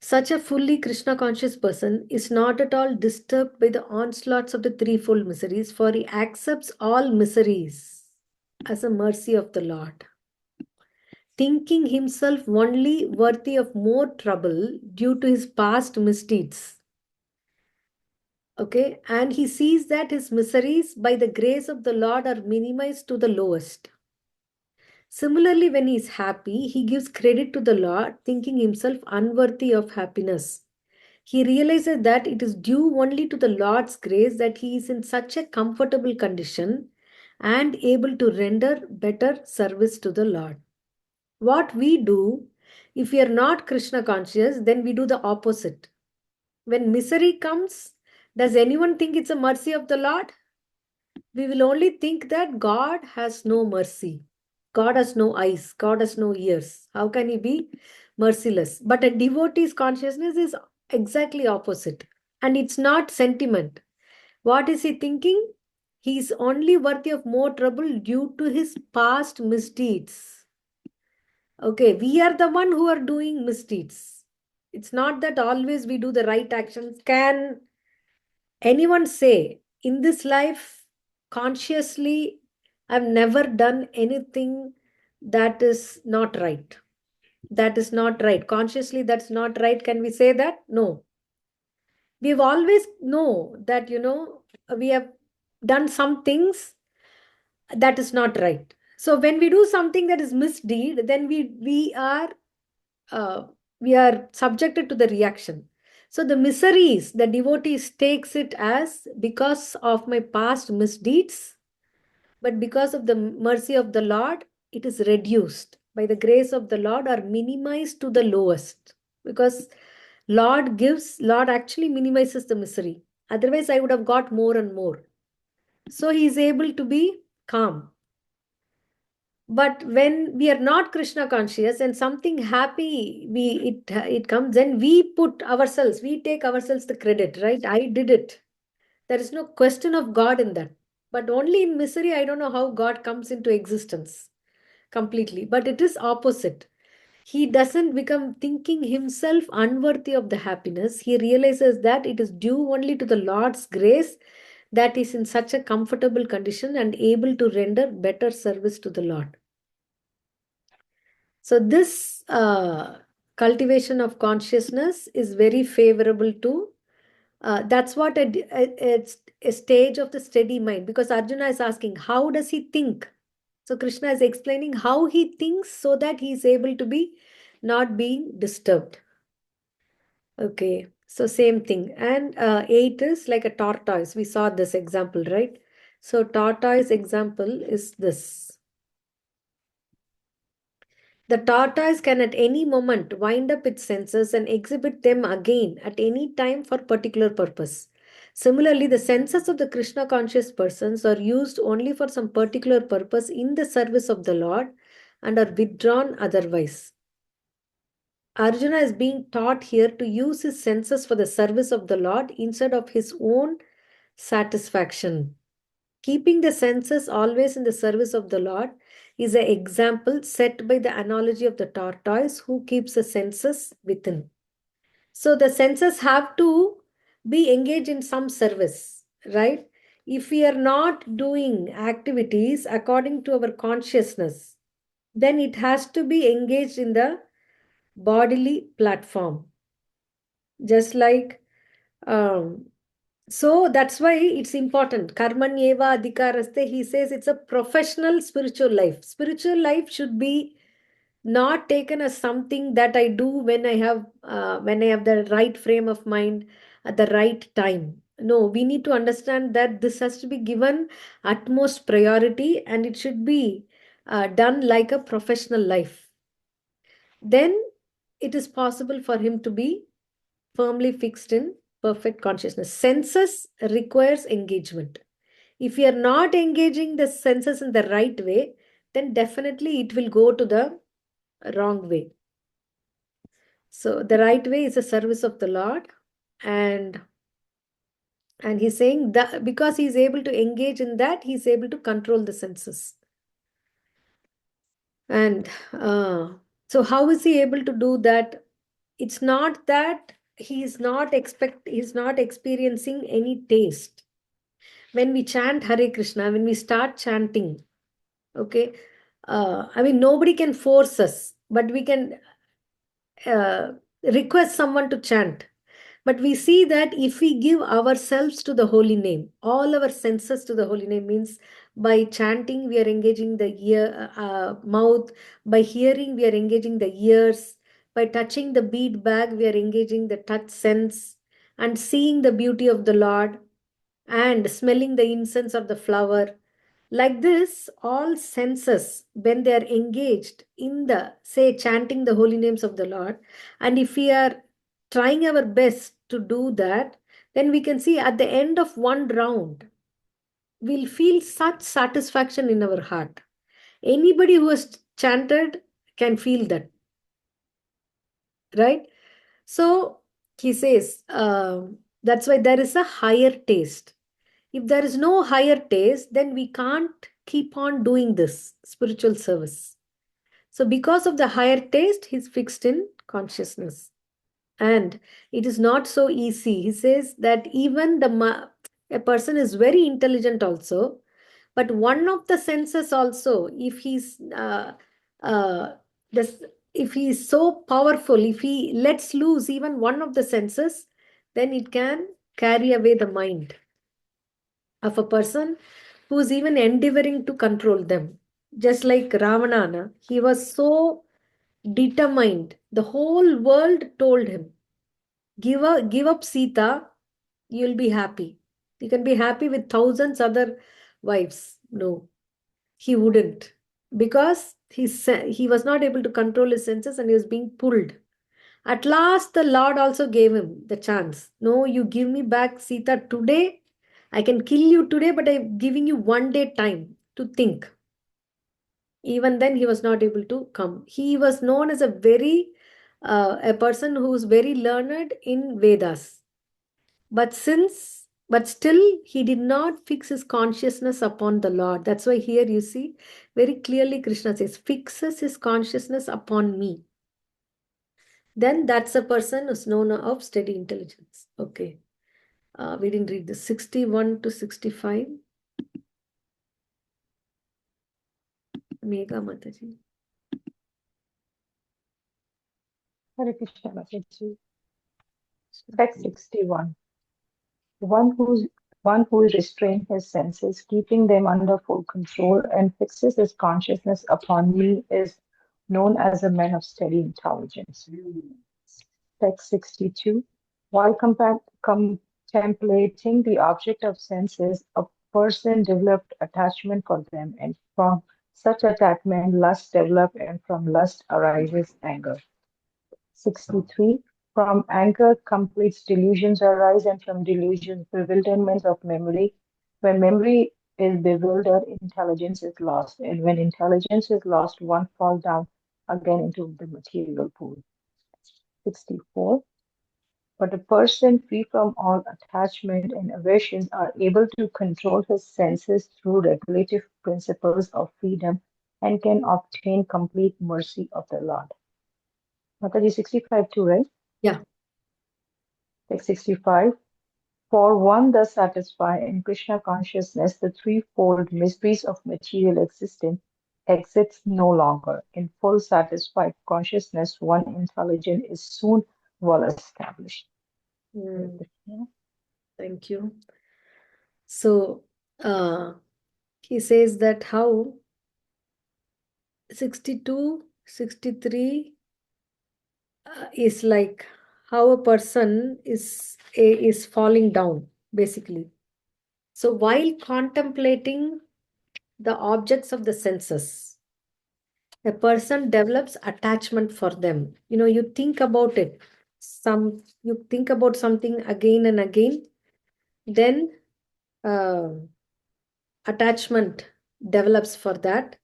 such a fully Krishna conscious person is not at all disturbed by the onslaughts of the threefold miseries, for he accepts all miseries as a mercy of the Lord, thinking himself only worthy of more trouble due to his past misdeeds. Okay, and he sees that his miseries by the grace of the Lord are minimized to the lowest. Similarly, when he is happy, he gives credit to the Lord, thinking himself unworthy of happiness. He realizes that it is due only to the Lord's grace that he is in such a comfortable condition and able to render better service to the Lord. What we do, if we are not Krishna conscious, then we do the opposite. When misery comes, does anyone think it's a mercy of the Lord? We will only think that God has no mercy. God has no eyes. God has no ears. How can he be merciless? But a devotee's consciousness is exactly opposite. And it's not sentiment. What is he thinking? He's only worthy of more trouble due to his past misdeeds. Okay, we are the one who are doing misdeeds. It's not that always we do the right actions. Can anyone say in this life consciously, I've never done anything that is not right? That is not right. Consciously, that's not right. Can we say that? No. We've always know that, we have done some things that is not right. So when we do something that is misdeed, then uh, we are subjected to the reaction. So the miseries, the devotees takes it as because of my past misdeeds, but because of the mercy of the Lord, it is reduced by the grace of the Lord or minimized to the lowest. Because Lord actually minimizes the misery. Otherwise, I would have got more and more. So he is able to be calm. But when we are not Krishna conscious and something happy it comes, then we take ourselves the credit, right? I did it. There is no question of God in that. But only in misery, I don't know how God comes into existence completely. But it is opposite. He doesn't become thinking himself unworthy of the happiness. He realizes that it is due only to the Lord's grace that is in such a comfortable condition and able to render better service to the Lord. So this cultivation of consciousness is very favorable to, that's what it's a stage of the steady mind, because Arjuna is asking, how does he think? So Krishna is explaining how he thinks so that he is able to be not being disturbed. Okay, so same thing. And 8 is like a tortoise. We saw this example, right? So tortoise example is this. The tortoise can at any moment wind up its senses and exhibit them again at any time for particular purpose. Similarly, the senses of the Krishna conscious persons are used only for some particular purpose in the service of the Lord and are withdrawn otherwise. Arjuna is being taught here to use his senses for the service of the Lord instead of his own satisfaction. Keeping the senses always in the service of the Lord is an example set by the analogy of the tortoise who keeps the senses within. So the senses have to be engaged in some service, right? If we are not doing activities according to our consciousness, then it has to be engaged in the bodily platform. Just like so that's why it's important. Karmanyeva adhikaraste, he says it's a professional spiritual life. Spiritual life should be not taken as something that I do when I have the right frame of mind at the right time. No, we need to understand that this has to be given utmost priority and it should be done like a professional life. Then it is possible for him to be firmly fixed in perfect consciousness. Senses requires engagement. If you are not engaging the senses in the right way, then definitely it will go to the wrong way. So the right way is the service of the Lord, and he's saying that because he's able to engage in that, he's able to control the senses. And so how is he able to do that? It's not that he's not experiencing any taste. When we chant Hare Krishna, when we start chanting, okay, I mean, nobody can force us, but we can request someone to chant. But we see that if we give ourselves to the holy name, all our senses to the holy name, means by chanting, we are engaging the mouth, by hearing, we are engaging the ears, by touching the bead bag, we are engaging the touch sense, and seeing the beauty of the Lord, and smelling the incense of the flower. Like this, all senses, when they are engaged in the, say, chanting the holy names of the Lord, and if we are trying our best to do that, then we can see at the end of one round, we'll feel such satisfaction in our heart. Anybody who has chanted can feel that, right? So he says, the That's why there is a higher taste. If there is no higher taste, then we can't keep on doing this spiritual service. So because of the higher taste, he's fixed in consciousness. And it is not so easy. He says that even a person is very intelligent also, but one of the senses also, if uh, this, if he is so powerful, if he lets loose even one of the senses, then it can carry away the mind of a person who is even endeavoring to control them. Just like Ravana, he was so determined. The whole world told him, give up Sita, you'll be happy. You can be happy with thousands other wives. No, he wouldn't. Because he was not able to control his senses and he was being pulled. At last, the Lord also gave him the chance. No, you give me back Sita today. I can kill you today, but I'm giving you 1 day time to think. Even then, he was not able to come. He was known as a person who was very learned in Vedas. But still, he did not fix his consciousness upon the Lord. That's why here you see very clearly Krishna says, fixes his consciousness upon me. Then that's a person who's known of steady intelligence. Okay. We didn't read this. 61 to 65. Megha Mataji. Hare Krishna, Mataji. Text 61. One who restrains his senses, keeping them under full control, and fixes his consciousness upon me is known as a man of steady intelligence. Text 62. While contemplating the object of senses, a person developed attachment for them, and from such attachment, lust developed, and from lust arises anger. 63. From anger, complete delusions arise, and from delusions, bewilderment of memory. When memory is bewildered, intelligence is lost, and when intelligence is lost, one falls down again into the material pool. 64. But a person free from all attachment and aversions are able to control his senses through regulative principles of freedom and can obtain complete mercy of the Lord. Mataji 65 too, right? Yeah. Text 65. For one thus satisfied in Krishna consciousness, the threefold mysteries of material existence exists no longer. In full satisfied consciousness, one intelligence is soon well established. Thank you. So he says that how 62, 63 is like how a person is falling down, basically. So while contemplating the objects of the senses, a person develops attachment for them. You think about it. You think about something again and again, then attachment develops for that.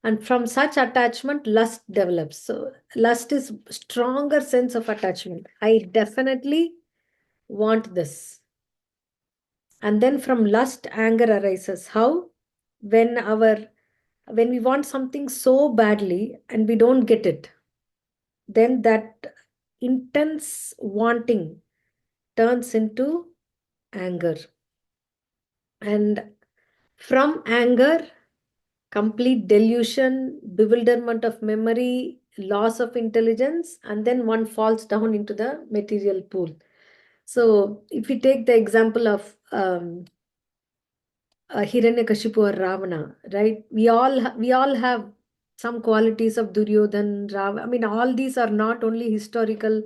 And from such attachment, lust develops. So lust is stronger sense of attachment. I definitely want this. And then from lust, anger arises. How? When we want something so badly and we don't get it, then that intense wanting turns into anger. And from anger, complete delusion, bewilderment of memory, loss of intelligence, and then one falls down into the material pool. So if we take the example of Hiranyakashipu or Ravana, right? We all have some qualities of Duryodhan, Rav. I mean, all these are not only historical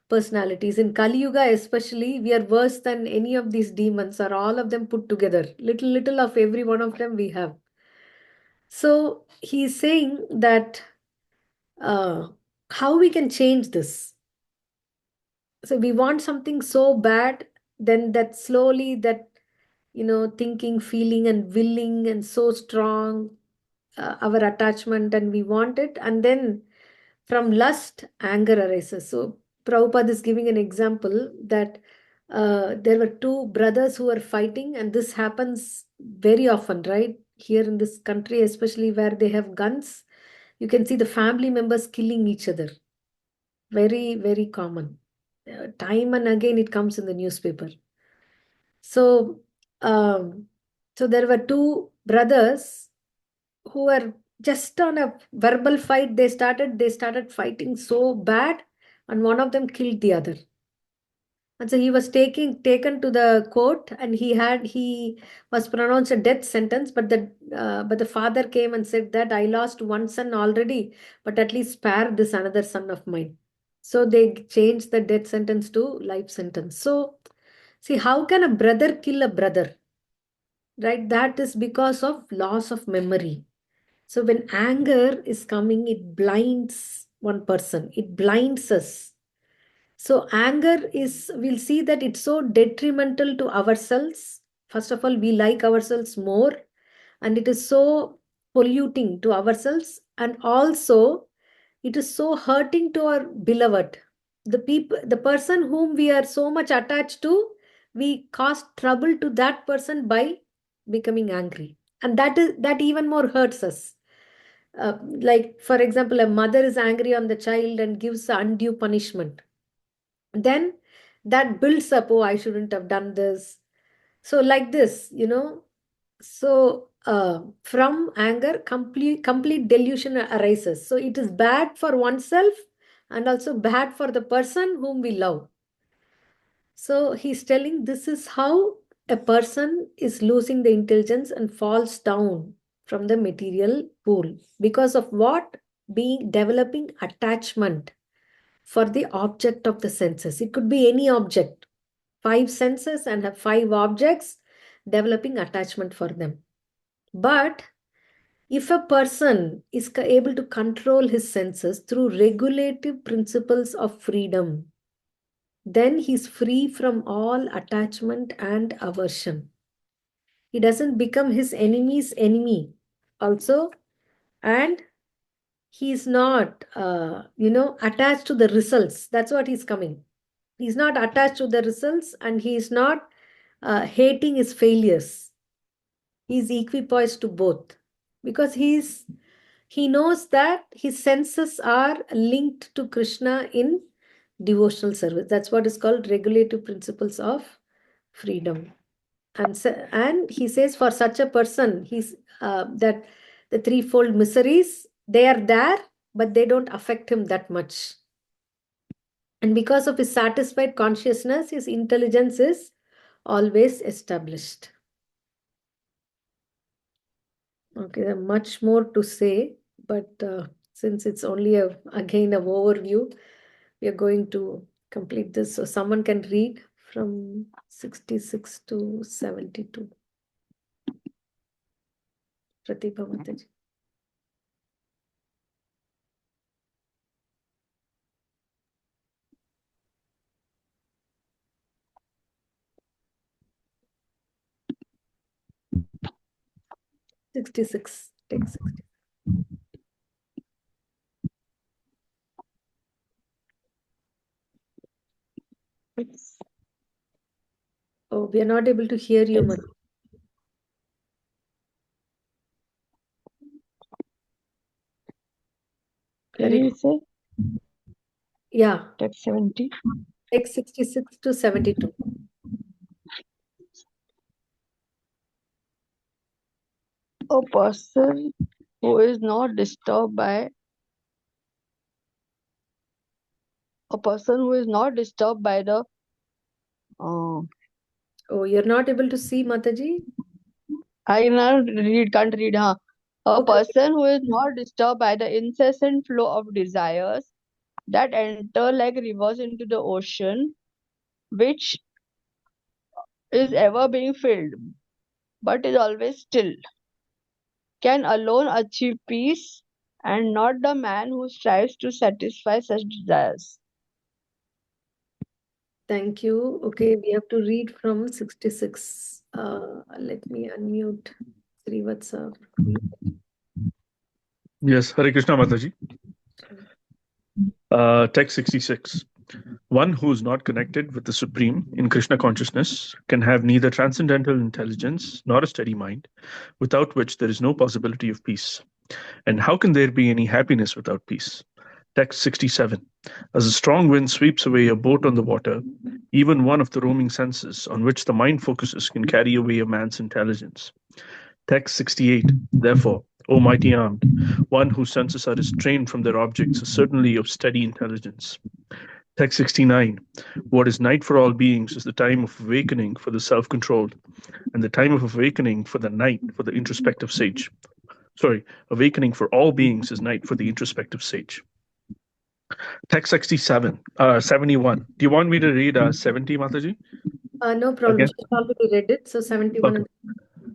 personalities. In Kali Yuga, especially, we are worse than any of these demons, or all of them put together. Little of every one of them we have. So he's saying that how we can change this. So we want something so bad, then that slowly that thinking, feeling, and willing, and so strong, our attachment, and we want it, and then from lust, anger arises. So Prabhupada is giving an example that there were two brothers who were fighting, and this happens very often, right? Here in this country, especially where they have guns, you can see the family members killing each other. Very, very common. Time and again, it comes in the newspaper. So, so there were two brothers who were just on a verbal fight. They started fighting so bad, and one of them killed the other. And so he was taken to the court, and he was pronounced a death sentence. But the father came and said that I lost one son already, but at least spare this another son of mine. So they changed the death sentence to life sentence. So see, how can a brother kill a brother? Right? That is because of loss of memory. So when anger is coming, it blinds one person. It blinds us. So anger is, we'll see that it's so detrimental to ourselves. First of all, we like ourselves more, and it is so polluting to ourselves, and also it is so hurting to our beloved. The person whom we are so much attached to, we cause trouble to that person by becoming angry. And that even more hurts us. Like, for example, a mother is angry on the child and gives undue punishment, then that builds up, oh, I shouldn't have done this. So like this, so from anger, complete delusion arises. So it is bad for oneself and also bad for the person whom we love. So he's telling this is how a person is losing the intelligence and falls down from the material pool. Because of what? Being developing attachment for the object of the senses. It could be any object. 5 senses and have 5 objects, developing attachment for them. But if a person is able to control his senses through regulative principles of freedom, then he's free from all attachment and aversion. He doesn't become his enemy's enemy also, and he's not, attached to the results. That's what he's coming. He's not attached to the results, and he's not hating his failures. He's equipoised to both, because he knows that his senses are linked to Krishna in devotional service. That's what is called regulative principles of freedom. And he says for such a person, he's that the threefold miseries, they are there, but they don't affect him that much. And because of his satisfied consciousness, his intelligence is always established. Okay, there are much more to say, but since it's only again an overview, we are going to complete this. So someone can read from 66 to 72. Pratibha Mataji. Take 60. Oh, we are not able to hear you, Mataji. Can you say Yeah, text 70? take 66 to 72. A person who is not disturbed by the Oh, you're not able to see, Mataji? can't read, huh? A Okay. person who is not disturbed by the incessant flow of desires that enter like rivers into the ocean, which is ever being filled, but is always still, can alone achieve peace, and not the man who strives to satisfy such desires. Thank you. Okay, we have to read from 66. Let me unmute Srivatsa. Yes, Hare Krishna Mataji. Text 66. One who is not connected with the Supreme in Krishna consciousness can have neither transcendental intelligence nor a steady mind, without which there is no possibility of peace. And how can there be any happiness without peace? Text 67. As a strong wind sweeps away a boat on the water, even one of the roaming senses on which the mind focuses can carry away a man's intelligence. Text 68. Therefore, O mighty armed, one whose senses are restrained from their objects is certainly of steady intelligence. Text 69. What is night for all beings is the time of awakening for the self-controlled, and the time of awakening for the night for the introspective sage. Awakening for all beings is night for the introspective sage. Text 71. Do you want me to read 70, Mataji? No problem. Again? She's already read it. So 71. Okay.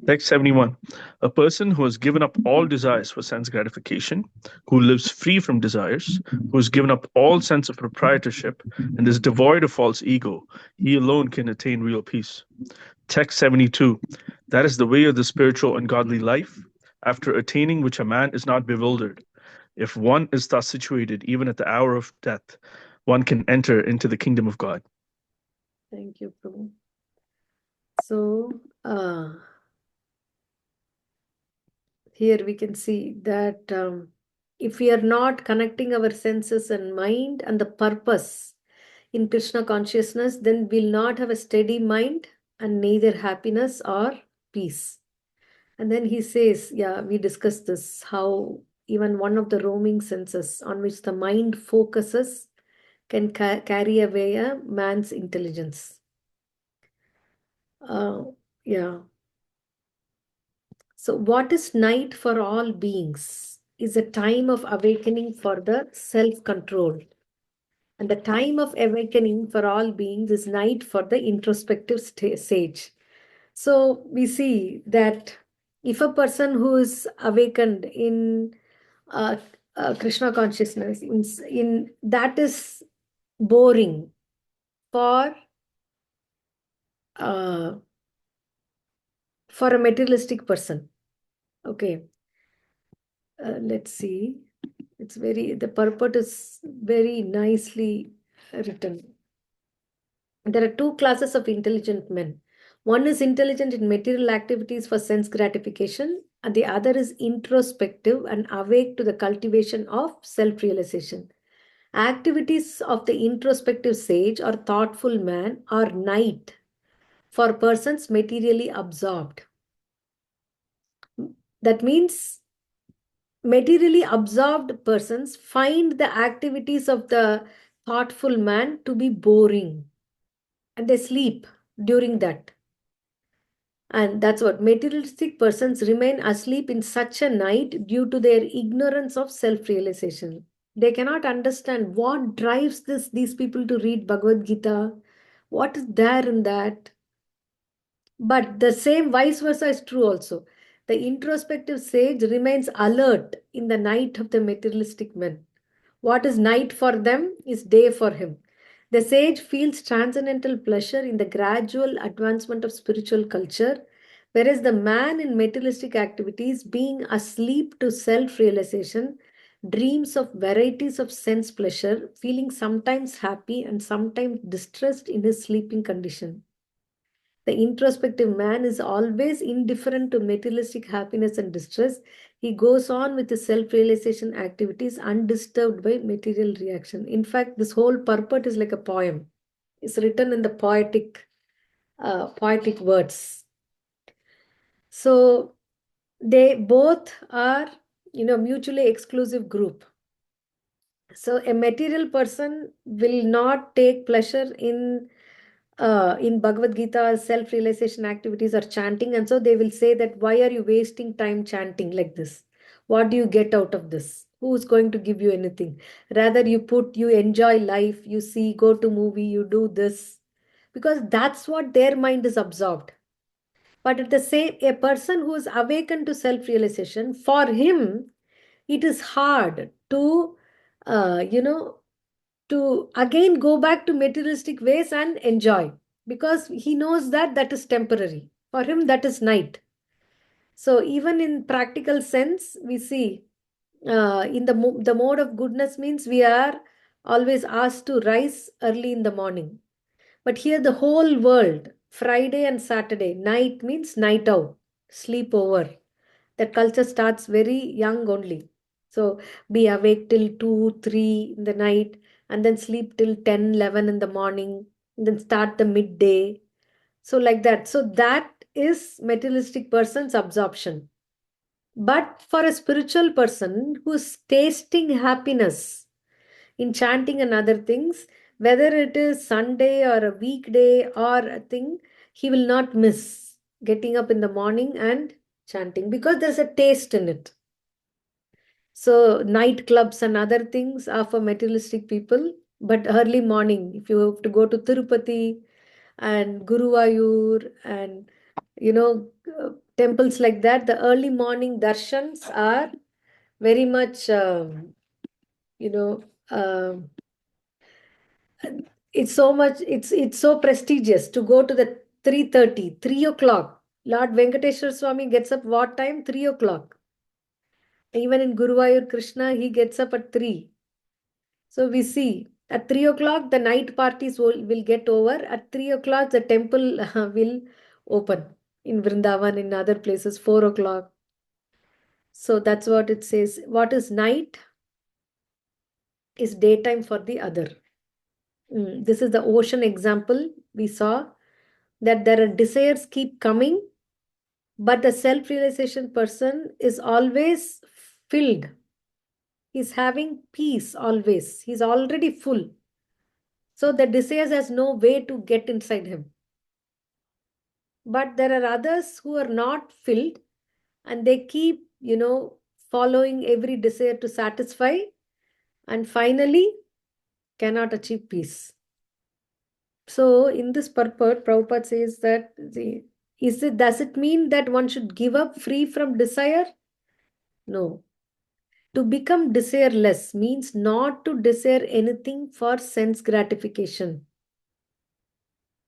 Text 71. A person who has given up all desires for sense gratification, who lives free from desires, who has given up all sense of proprietorship, and is devoid of false ego, he alone can attain real peace. Text 72. That is the way of the spiritual and godly life, after attaining which a man is not bewildered. If one is thus situated, even at the hour of death, one can enter into the kingdom of God. Thank you, Prabhu. So, here we can see that if we are not connecting our senses and mind and the purpose in Krishna consciousness, then we'll not have a steady mind and neither happiness or peace. And then he says, yeah, we discussed this, how even one of the roaming senses on which the mind focuses can carry away a man's intelligence. Yeah. So what is night for all beings is a time of awakening for the self-control. And the time of awakening for all beings is night for the introspective sage. So we see that if a person who is awakened in Krishna consciousness, in that is boring for a materialistic person. Okay. Let's see. It's the purport is very nicely written. There are two classes of intelligent men. One is intelligent in material activities for sense gratification, and the other is introspective and awake to the cultivation of self-realization. Activities of the introspective sage or thoughtful man are night for persons materially absorbed. That means materially absorbed persons find the activities of the thoughtful man to be boring and they sleep during that. And that's what materialistic persons remain asleep in such a night due to their ignorance of self-realization. They cannot understand what drives these people to read Bhagavad Gita, what is there in that. But the same vice versa is true also. The introspective sage remains alert in the night of the materialistic men. What is night for them is day for him. The sage feels transcendental pleasure in the gradual advancement of spiritual culture, whereas the man in materialistic activities, being asleep to self-realization, dreams of varieties of sense pleasure, feeling sometimes happy and sometimes distressed in his sleeping condition. The introspective man is always indifferent to materialistic happiness and distress. He goes on with his self-realization activities undisturbed by material reaction. In fact, this whole purport is like a poem. It's written in the poetic words. So they both are, mutually exclusive group. So a material person will not take pleasure in Bhagavad Gita, self-realization activities or chanting. And so they will say that, why are you wasting time chanting like this? What do you get out of this? Who's going to give you anything? Rather, you enjoy life, you see, go to movie, you do this. Because that's what their mind is absorbed. But at the same, a person who is awakened to self-realization, for him, it is hard to, to again go back to materialistic ways and enjoy, because he knows that that is temporary. For him, that is night. So even in practical sense, we see in the mode of goodness means we are always asked to rise early in the morning. But here the whole world, Friday and Saturday, night means night out, sleep over. That culture starts very young only. So be awake till 2, 3 in the night, and then sleep till 10, 11 in the morning, and then start the midday. So like that. So that is materialistic person's absorption. But for a spiritual person who's tasting happiness in chanting and other things, whether it is Sunday or a weekday or a thing, he will not miss getting up in the morning and chanting because there's a taste in it. So nightclubs and other things are for materialistic people, but early morning, if you have to go to Tirupati and Guruvayur and temples like that, the early morning darshans are very much you know it's so much, it's so prestigious to go to the 3:30, 3 o'clock. Lord Venkateshwar Swami gets up what time? 3 o'clock. Even in Guruvayur Krishna, he gets up at 3. So we see at 3 o'clock, the night parties will get over. At 3 o'clock, the temple will open in Vrindavan, in other places, 4 o'clock. So that's what it says. What is night is daytime for the other. This is the ocean example we saw, that there are desires keep coming, but the self-realization person is always filled. He's having peace always. He's already full. So the desires has no way to get inside him. But there are others who are not filled and they keep, following every desire to satisfy and finally cannot achieve peace. So in this purport, Prabhupada says that does it mean that one should give up free from desire? No. To become desireless means not to desire anything for sense gratification.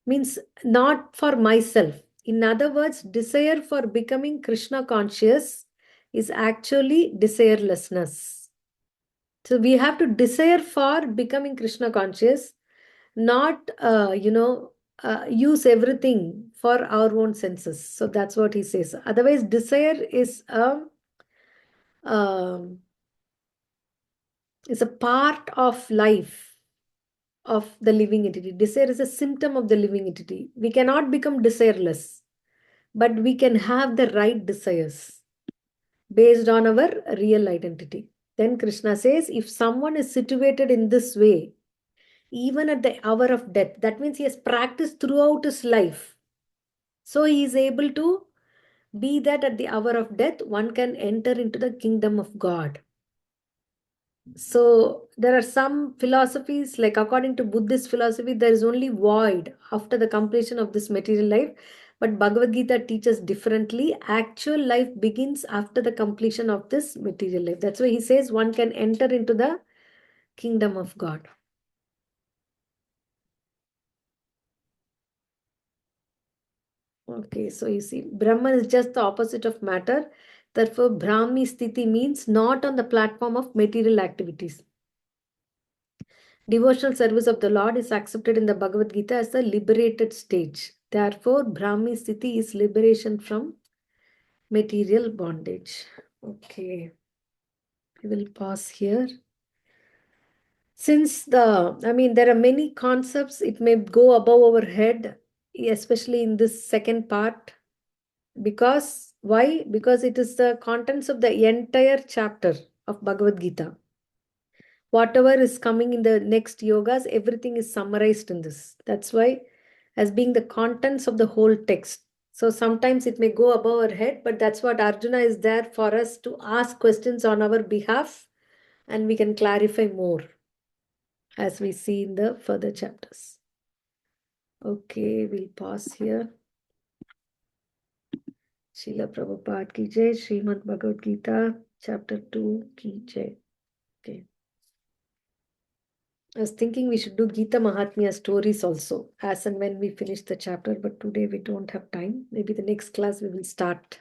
Means not for myself. In other words, desire for becoming Krishna conscious is actually desirelessness. So we have to desire for becoming Krishna conscious, not, use everything for our own senses. So that's what he says. Otherwise, desire is um, a part of life of the living entity. Desire is a symptom of the living entity. We cannot become desireless, but we can have the right desires based on our real identity. Then Krishna says, if someone is situated in this way, even at the hour of death, that means he has practiced throughout his life. So he is able to be that at the hour of death, one can enter into the kingdom of God. So there are some philosophies, like according to Buddhist philosophy, there is only void after the completion of this material life. But Bhagavad Gita teaches differently. Actual life begins after the completion of this material life. That's why he says one can enter into the kingdom of God. Okay, so you see, Brahman is just the opposite of matter. Therefore, Brahmi Sthiti means not on the platform of material activities. Devotional service of the Lord is accepted in the Bhagavad Gita as the liberated stage. Therefore, Brahmi Sthiti is liberation from material bondage. Okay, we will pause here. Since there are many concepts, it may go above our head, especially in this second part. Because, why? Because it is the contents of the entire chapter of Bhagavad Gita. Whatever is coming in the next yogas, everything is summarized in this. That's why, as being the contents of the whole text. So sometimes it may go above our head, but that's what Arjuna is there for us to ask questions on our behalf, and we can clarify more as we see in the further chapters. Okay, we'll pause here. Srila Prabhupada ki jai, Srimad Bhagavad Gita, chapter 2 ki jai. Okay. I was thinking we should do Gita Mahatmya stories also, as and when we finish the chapter, but today we don't have time. Maybe the next class we will start.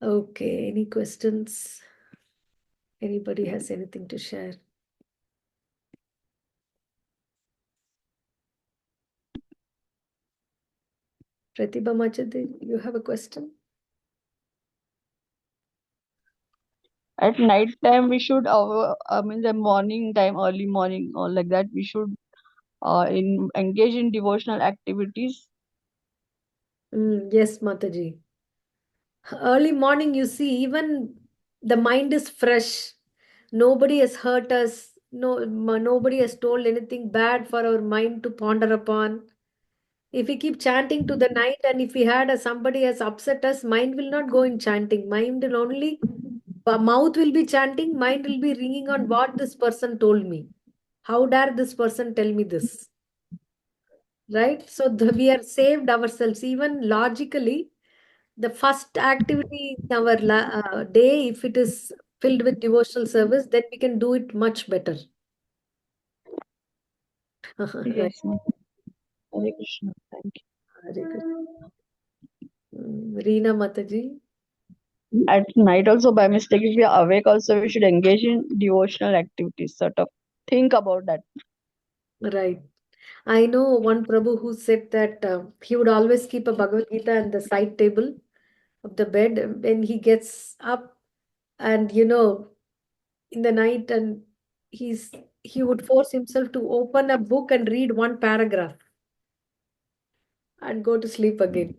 Okay, any questions? Anybody has anything to share? Pratibha Machade, you have a question? At night time, we should, I mean, the morning time, early morning, or like that, we should engage in devotional activities. Yes, Mataji. Early morning, you see, even the mind is fresh. Nobody has hurt us. Nobody has told anything bad for our mind to ponder upon. If we keep chanting to the night, and if we had somebody has upset us, mind will not go in chanting. Mind will only, mouth will be chanting, mind will be ringing on what this person told me. How dare this person tell me this? Right? So we are saved ourselves. Even logically, the first activity in our day, if it is filled with devotional service, then we can do it much better. Right. Yes, ma'am. Hare Krishna. Thank Hare Krishna. Reena Mataji. you. At night also, by mistake, if we are awake also, we should engage in devotional activities, sort of think about that. Right. I know one Prabhu who said that he would always keep a Bhagavad Gita on the side table of the bed when he gets up, and in the night, and he would force himself to open a book and read one paragraph and go to sleep again.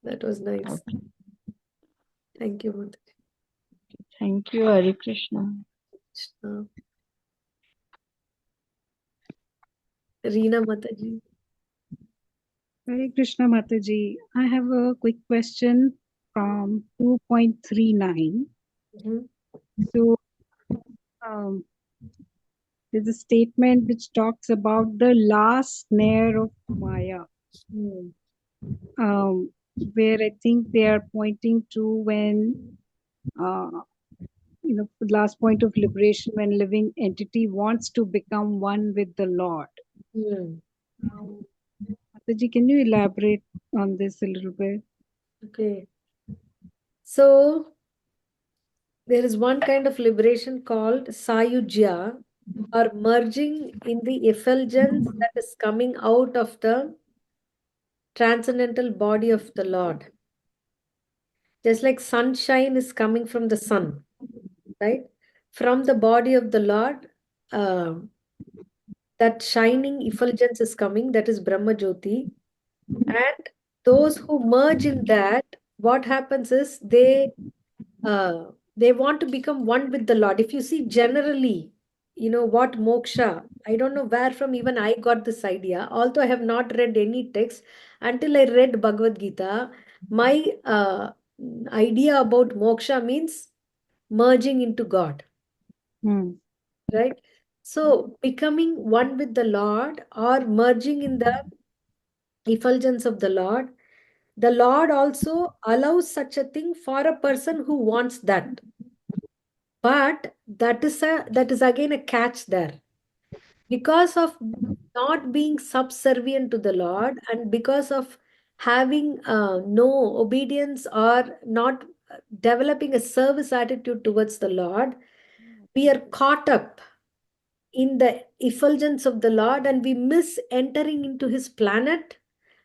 That was nice. Okay. Thank you, Mataji. Thank you, Hare Krishna. Krishna. Reena Mataji. Hare Krishna Mataji. I have a quick question from 2.39. Mhm. So, there's a statement which talks about the last snare of Maya, Hmm. where I think they are pointing to when, the last point of liberation, when living entity wants to become one with the Lord. Hmm. Mataji, can you elaborate on this a little bit? Okay. So there is one kind of liberation called Sayujya, or merging in the effulgence that is coming out of the transcendental body of the Lord. Just like sunshine is coming from the sun, right? From the body of the Lord, uh, that shining effulgence is coming, that is Brahma Jyoti. And those who merge in that, what happens is they want to become one with the Lord. If you see generally, what moksha, I don't know where from even I got this idea, although I have not read any text until I read Bhagavad Gita. My idea about moksha means merging into God, right? So becoming one with the Lord, or merging in the effulgence of the Lord also allows such a thing for a person who wants that. But that is again a catch there. Because of not being subservient to the Lord, and because of having no obedience, or not developing a service attitude towards the Lord, we are caught up in the effulgence of the Lord, and we miss entering into his planet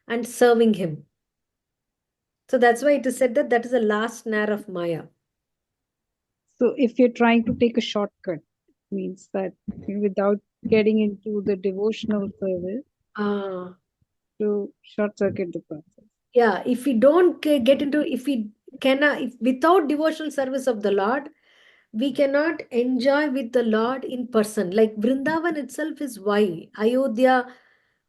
and serving him. So that's why it is said that that is the last snare of Maya. So if you're trying to take a shortcut, it means that without getting into the devotional service, Ah, to short circuit the process. yeah, if we don't get into, if we cannot, if without devotional service of the Lord, we cannot enjoy with the Lord in person. Like Vrindavan itself is why. Ayodhya,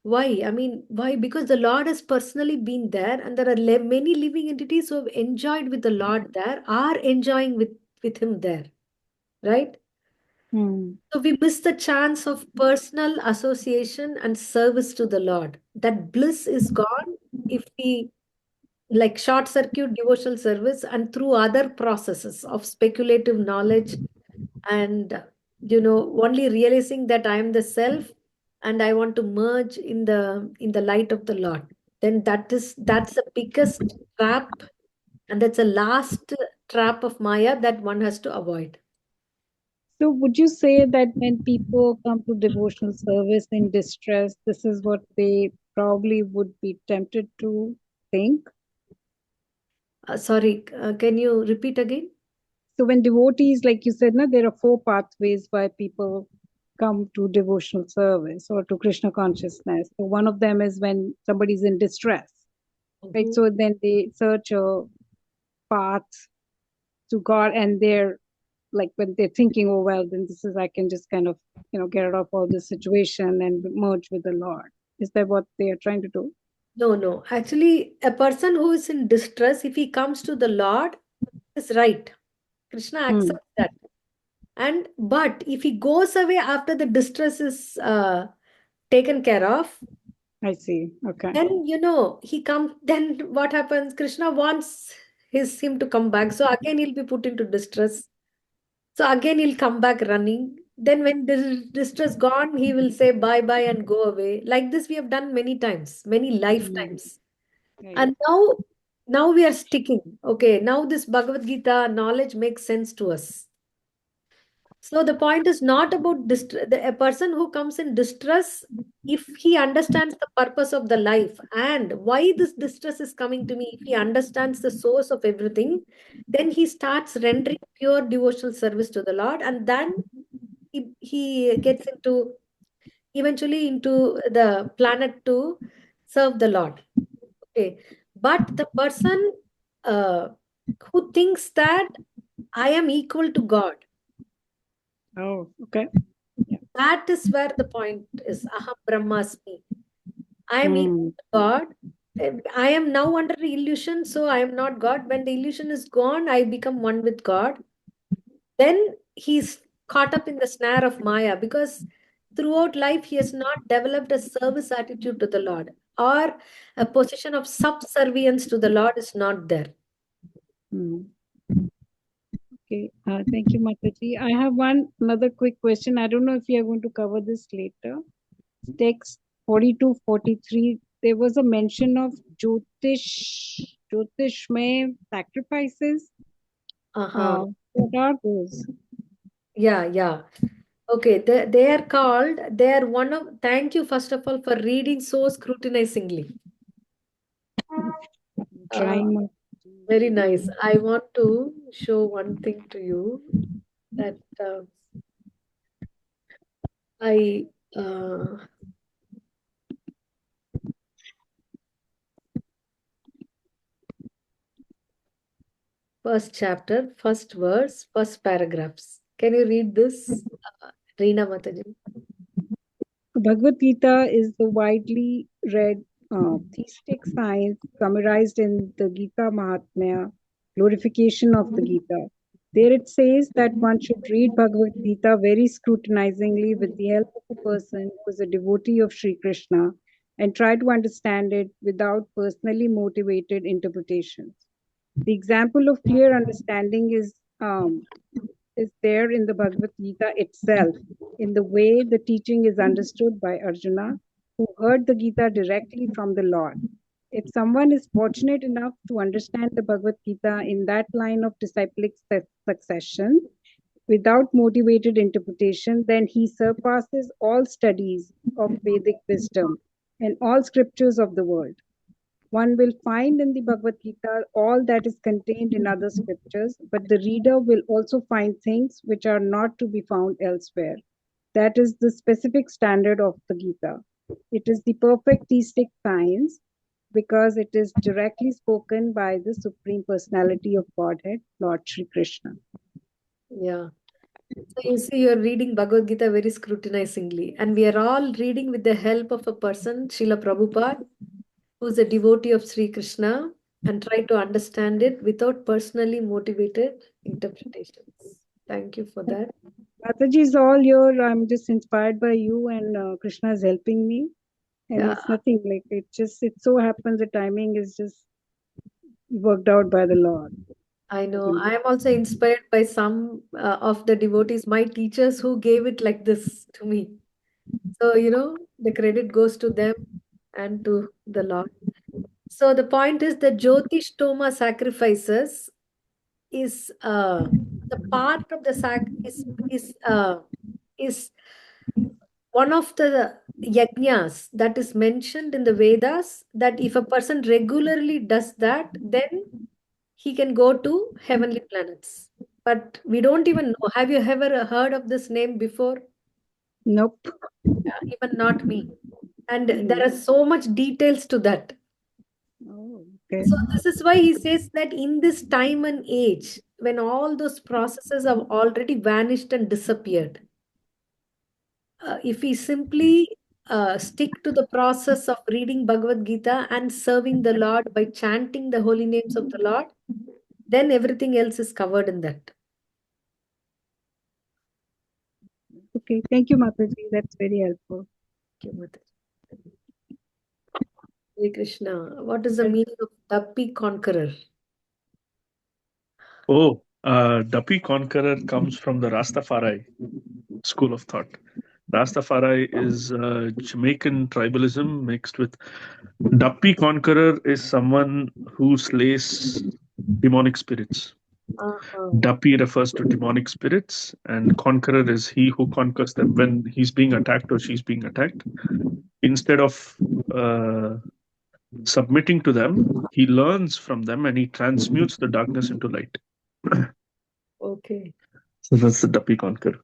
why? I mean, why? Because the Lord has personally been there, and there are many living entities who have enjoyed with the Lord there, are enjoying with him there, right? So we miss the chance of personal association and service to the Lord. That bliss is gone if we like short circuit devotional service, and through other processes of speculative knowledge, and only realizing that I am the self, and I want to merge in the light of the Lord. Then that's the biggest trap, and that's the last trap of Maya that one has to avoid. So would you say that when people come to devotional service in distress, this is what they probably would be tempted to think? Sorry, can you repeat again? So when devotees, like you said, there are 4 pathways why people come to devotional service or to Krishna consciousness. So one of them is when somebody's in distress, right? Mhm. So then they search a path to God, and they're like, when they're thinking, oh well, then this is, I can just kind of, get out of all this situation and merge with the Lord. Is that what they are trying to do? No, no. Actually, a person who is in distress, if he comes to the Lord, is right. Krishna accepts that. And but if he goes away after the distress is taken care of, I see. Okay. then he comes. Then what happens? Krishna wants him to come back. So again he'll be put into distress. So again he'll come back running. Then when the distress gone, he will say bye bye and go away. Like this we have done many times, many lifetimes. Right. And now we are sticking. Okay, now this Bhagavad Gita knowledge makes sense to us. So the point is not about a person who comes in distress, if he understands the purpose of the life and why this distress is coming to me, if he understands the source of everything, then he starts rendering pure devotional service to the Lord, and then he gets eventually into the planet to serve the Lord. Okay. But the person uh, who thinks that I am equal to God, Oh, okay. that is where the point is. Aham Brahmasmi. I am equal Hmm. to God. I am now under the illusion, so I am not God. When the illusion is gone, I become one with God. Then he's caught up in the snare of Maya, because throughout life he has not developed a service attitude to the Lord, or a position of subservience to the Lord is not there. Hmm. Okay. Thank you, Mataji. I have another quick question. I don't know if you are going to cover this later. Text 42, 43. There was a mention of Jyotishmay sacrifices. Uh-huh. What are those? Yeah. Okay, they are called, they are one of, thank you first of all for reading so scrutinizingly. Trying my Very nice. I want to show one thing to you that I, first chapter, first verse, first paragraphs. Can you read this, Reena Mataji? Bhagavad Gita is the widely read theistic science summarized in the Gita Mahatmya, glorification of the Gita. There it says that one should read Bhagavad Gita very scrutinizingly with the help of a person who is a devotee of Sri Krishna and try to understand it without personally motivated interpretations. The example of clear understanding is there in the Bhagavad Gita itself, in the way the teaching is understood by Arjuna, who heard the Gita directly from the Lord. If someone is fortunate enough to understand the Bhagavad Gita in that line of disciplic succession, without motivated interpretation, then he surpasses all studies of Vedic wisdom and all scriptures of the world. One will find in the Bhagavad Gita all that is contained in other scriptures, but the reader will also find things which are not to be found elsewhere. That is the specific standard of the Gita. It is the perfect theistic science because it is directly spoken by the Supreme Personality of Godhead, Lord Sri Krishna. Yeah. So you see, you're reading Bhagavad Gita very scrutinizingly, and we are all reading with the help of a person, Srila Prabhupada, who's a devotee of Sri Krishna, and try to understand it without personally motivated interpretations. Thank you for that. Mataji is all here. I'm just inspired by you, and Krishna is helping me. And Yeah, it's nothing like it so happens the timing is just worked out by the Lord. I know. I am also inspired by some of the devotees, my teachers, who gave it like this to me. So, the credit goes to them and to the Lord. So the point is the Jyotish Toma sacrifices is the part of the is one of the yajnas that is mentioned in the Vedas, that if a person regularly does that, then he can go to heavenly planets. But we don't even know. Have you ever heard of this name before? Nope. Yeah, even not me. And there are so much details to that. Oh, okay. So this is why he says that in this time and age, when all those processes have already vanished and disappeared, if we simply stick to the process of reading Bhagavad Gita and serving the Lord by chanting the holy names of the Lord, then everything else is covered in that. Okay. Thank you, Mataji. That's very helpful. Thank you, Mataji. Hare Krishna. What is the meaning of Dappi Conqueror? Oh, Dapi Conqueror comes from the Rastafari school of thought. Rastafari is Jamaican tribalism mixed with Dapi Conqueror is someone who slays demonic spirits. Dapi refers to demonic spirits, and conqueror is he who conquers them when he's being attacked or she's being attacked. Instead of submitting to them, he learns from them and he transmutes the darkness into light. Okay, So that's the Dapi conqueror.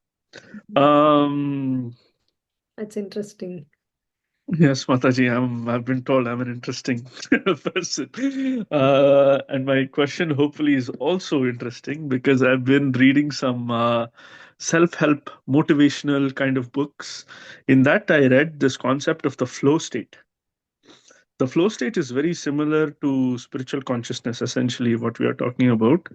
that's interesting. Yes, Mataji, I've been told I'm an interesting person. And my question hopefully is also interesting because I've been reading some self-help motivational kind of books. In that, I read this concept of the flow state. The flow state is very similar to spiritual consciousness, essentially, what we are talking about,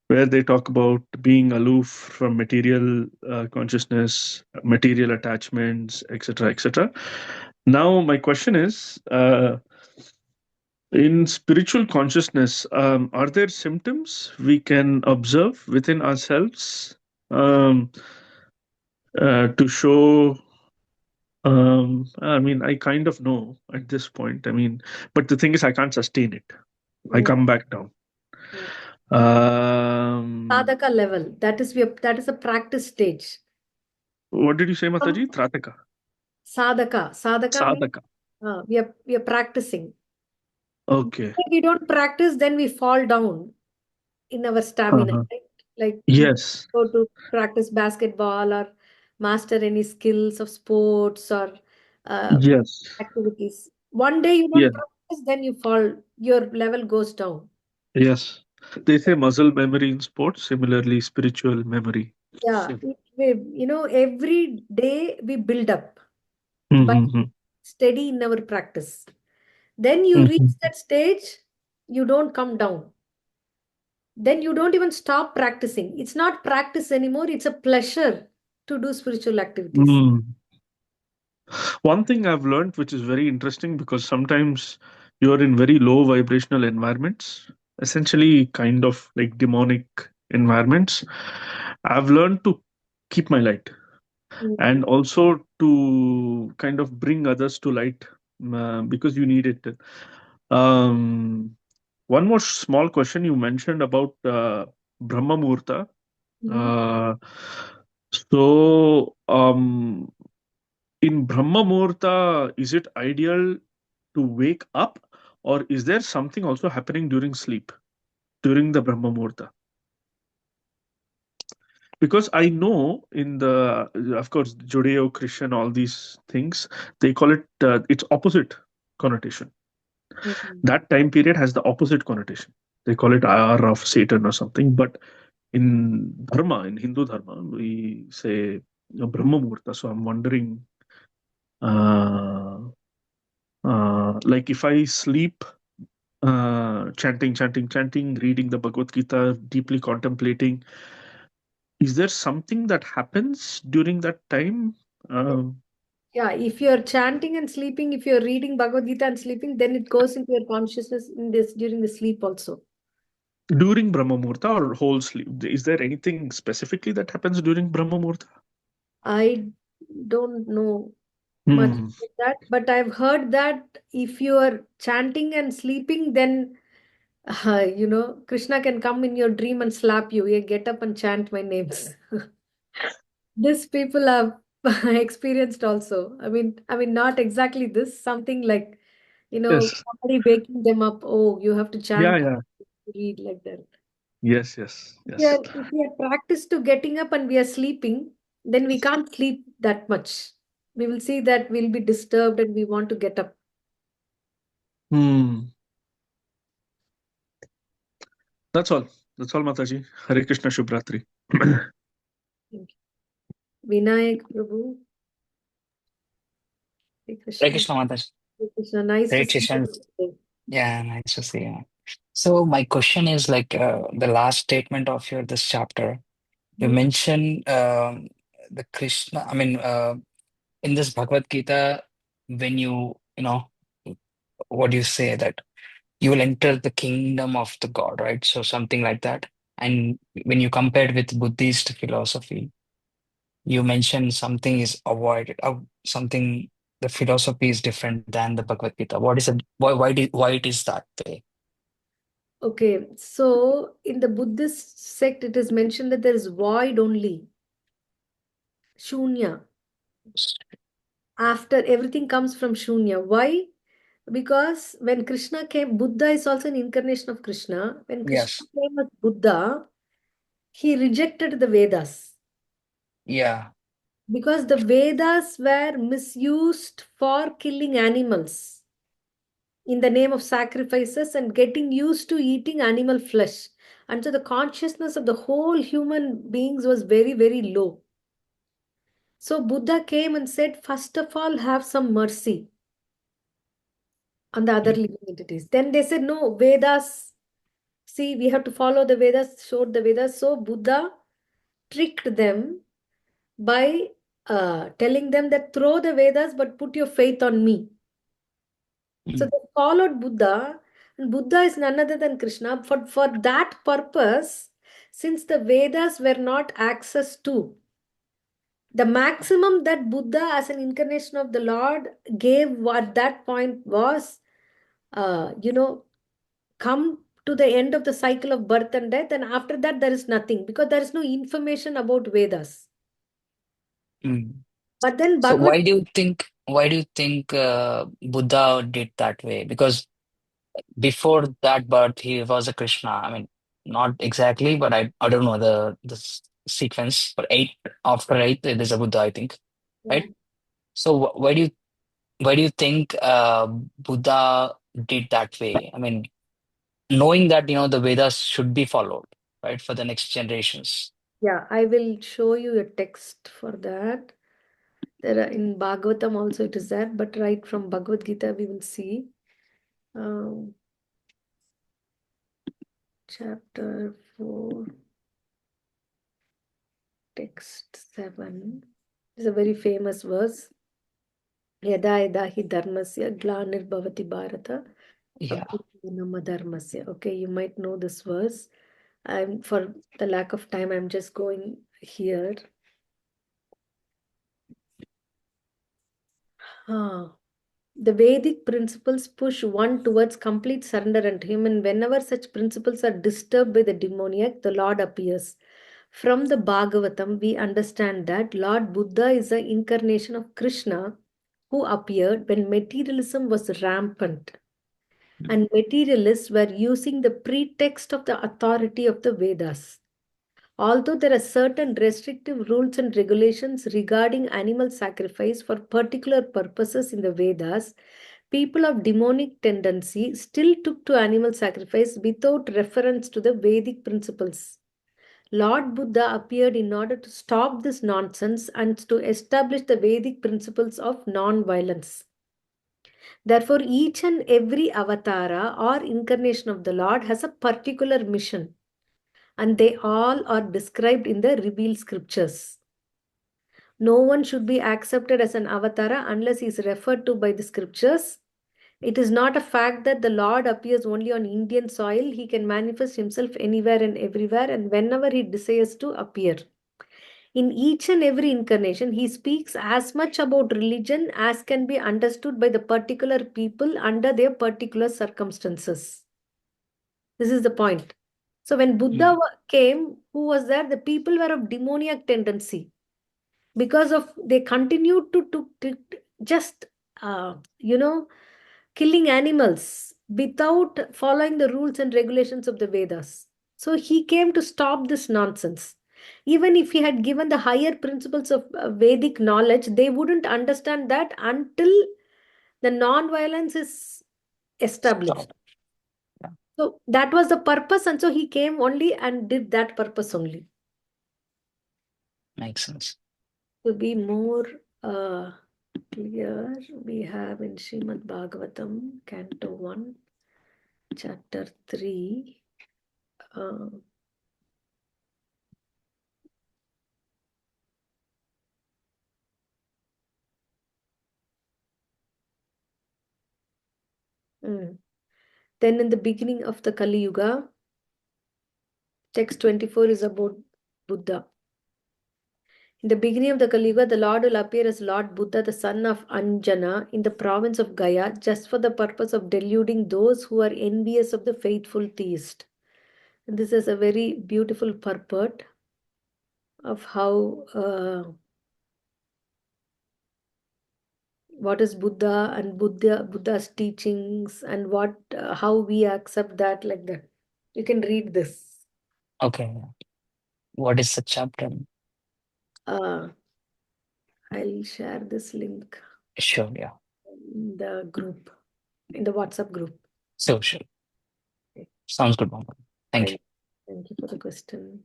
where they talk about being aloof from material consciousness, material attachments, etc., etc. Now, my question is, in spiritual consciousness, are there symptoms we can observe within ourselves um, to show? I mean, I kind of know at this point. I mean, but the thing is, I can't sustain it. I come back down. Sadhaka level. That is a practice stage. What did you say, Mataji? Trataka. Sadhaka. Sadhaka means Sadhaka. we are practicing. Okay. If we don't practice, then we fall down in our stamina. Uh-huh. Right? Like Yes. go to practice basketball or master any skills of sports or Yes. activities. One day you don't Yeah. practice, then you fall. Your level goes down. Yes. They say muscle memory in sports, similarly, spiritual memory. Yeah, every day we build up by Mm-hmm. steady in our practice. Then you reach Mm-hmm. that stage, you don't come down. Then you don't even stop practicing. It's not practice anymore, it's a pleasure to do spiritual activities. Mm. One thing I've learned, which is very interesting, because sometimes you're in very low vibrational environments, essentially kind of like demonic environments. I've learned to keep my light and also to kind of bring others to light because you need it. One more small question you mentioned about Brahma Muhurta. So, in Brahma Muhurta, is it ideal to wake up, or is there something also happening during sleep, during the Brahma Muhurta? Because I know in the, of course, Judeo-Christian, all these things, they call it, its opposite connotation. That time period has the opposite connotation. They call it hour of Satan or something. But in Dharma, in Hindu Dharma, we say Brahma Muhurta. So I'm wondering, like if I sleep chanting, reading the Bhagavad Gita, deeply contemplating, is there something that happens during that time? Yeah, if you're chanting and sleeping, if you're reading Bhagavad Gita and sleeping, then it goes into your consciousness in this during the sleep also. During Brahma Muhurta or whole sleep? Is there anything specifically that happens during Brahma Muhurta? I don't know much about that, but I've heard that if you are chanting and sleeping, then Krishna can come in your dream and slap you. Yeah, get up and chant my names. This people have experienced also. I mean, not exactly this, something like, Yes. somebody waking them up. Oh, you have to Yeah, chant, yeah. read like that. Yes, yes, If yes. we are practiced to getting up and we are sleeping, then we can't sleep that much. We will see that we'll be disturbed and we want to get up. Hmm. That's all. That's all, Mataji. Hare Krishna Shubhratri. Thank you. Vinayak Prabhu, Hare Hare Krishna. Krishna Mataji. Hare Krishna. Nice to Great see you session. today. Yeah, nice to see you. So my question is like the last statement of your this chapter. You Mhm. mentioned the Krishna. I mean, in this Bhagavad Gita, when you know what do you say that you will enter the kingdom of the God, right? So something like that. And when you compared with Buddhist philosophy, you mentioned something is avoided, something the philosophy is different than the Bhagavad Gita. What is it? Why it is that way? Okay, so in the Buddhist sect, it is mentioned that there is void only, shunya. After everything comes from shunya. Why? Because when Krishna came, Buddha is also an incarnation of Krishna. When Krishna Yes. came as Buddha, he rejected the Vedas Yeah. because the Vedas were misused for killing animals in the name of sacrifices and getting used to eating animal flesh. And so the consciousness of the whole human beings was very, very low. So Buddha came and said, first of all, have some mercy on the other Mm, living entities. Then they said, no, Vedas. See, we have to follow the Vedas, showed the Vedas. So Buddha tricked them by telling them that throw the Vedas but put your faith on me. So mm, they followed Buddha, and Buddha is none other than Krishna. For that purpose, since the Vedas were not access to, the maximum that Buddha, as an incarnation of the Lord, gave at that point was, come to the end of the cycle of birth and death, and after that, there is nothing because there is no information about Vedas. mm. But then So Bhagavad, why do you think Buddha did that way? Because before that birth, he was a Krishna. I mean, not exactly, but I don't know the sequence. But after eight, it is a Buddha, I think, right? So why do you think Buddha did that way? I mean, knowing that the Vedas should be followed, right, for the next generations. yeah, I will show you a text for that. There are in Bhagavatam also it is there, but right from Bhagavad Gita we will see. Um, chapter 4, text 7. It's a very famous verse. Yada yada hi dharmasya glanir bharata Yeah. abhidharma dharmasya. Okay, you might know this verse. For the lack of time, I'm just going here. Ah. The Vedic principles push one towards complete surrender and him, and whenever such principles are disturbed by the demoniac, the Lord appears. From the Bhagavatam, we understand that Lord Buddha is the incarnation of Krishna who appeared when materialism was rampant. And materialists were using the pretext of the authority of the Vedas. Although there are certain restrictive rules and regulations regarding animal sacrifice for particular purposes in the Vedas, people of demonic tendency still took to animal sacrifice without reference to the Vedic principles. Lord Buddha appeared in order to stop this nonsense and to establish the Vedic principles of non-violence. Therefore, each and every avatara or incarnation of the Lord has a particular mission, and they all are described in the revealed scriptures. No one should be accepted as an avatara unless he is referred to by the scriptures. It is not a fact that the Lord appears only on Indian soil. He can manifest himself anywhere and everywhere and whenever he desires to appear. In each and every incarnation, he speaks as much about religion as can be understood by the particular people under their particular circumstances. This is the point. So when Buddha came, who was there? The people were of demoniac tendency because of they continued to just killing animals without following the rules and regulations of the Vedas. So he came to stop this nonsense. Even if he had given the higher principles of Vedic knowledge, they wouldn't understand that until the non-violence is established. Stop. Yeah. So that was the purpose, and so he came only and did that purpose only. Makes sense. To be more clear, we have in Srimad Bhagavatam, Canto 1, Chapter 3. Then in the beginning of the Kali Yuga, text 24 is about Buddha. In the beginning of the Kali Yuga, the Lord will appear as Lord Buddha, the son of Anjana, in the province of Gaya, just for the purpose of deluding those who are envious of the faithful theist. And this is a very beautiful purport of how what is Buddha and Buddha's teachings and how we accept that, like that. You can read this. Okay. What is the chapter? I'll share this link Sure, yeah. in the group, in the WhatsApp group. Sure. Okay. Sounds good, Bhagavad. Thank you. Thank you for the question.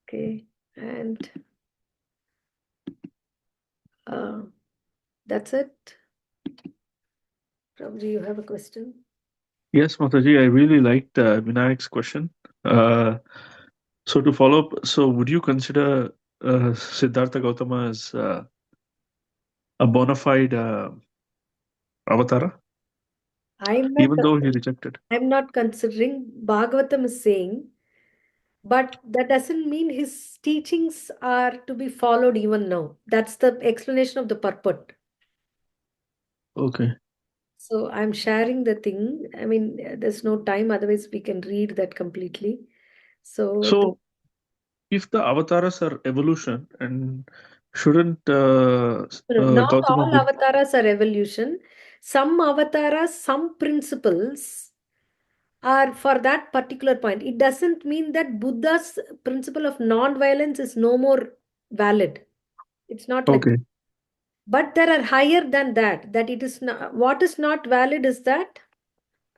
Okay, and that's it. Prabhuji, you have a question? Yes, Mataji, I really liked Vinayak's question. So to follow up, so would you consider Siddhartha Gautama as a bona fide avatara, even though he rejected? I'm not considering. Bhagavatam is saying, but that doesn't mean his teachings are to be followed even now. That's the explanation of the purport. Okay. So I'm sharing the thing. I mean, there's no time, otherwise we can read that completely. So if the avatars are evolution, and shouldn't not Gautama all Buddha? avatars are evolution. Some avatars, some principles are for that particular point. It doesn't mean that Buddha's principle of non-violence is no more valid. It's not like Okay. that. But there are higher than that. That it is not, what is not valid is that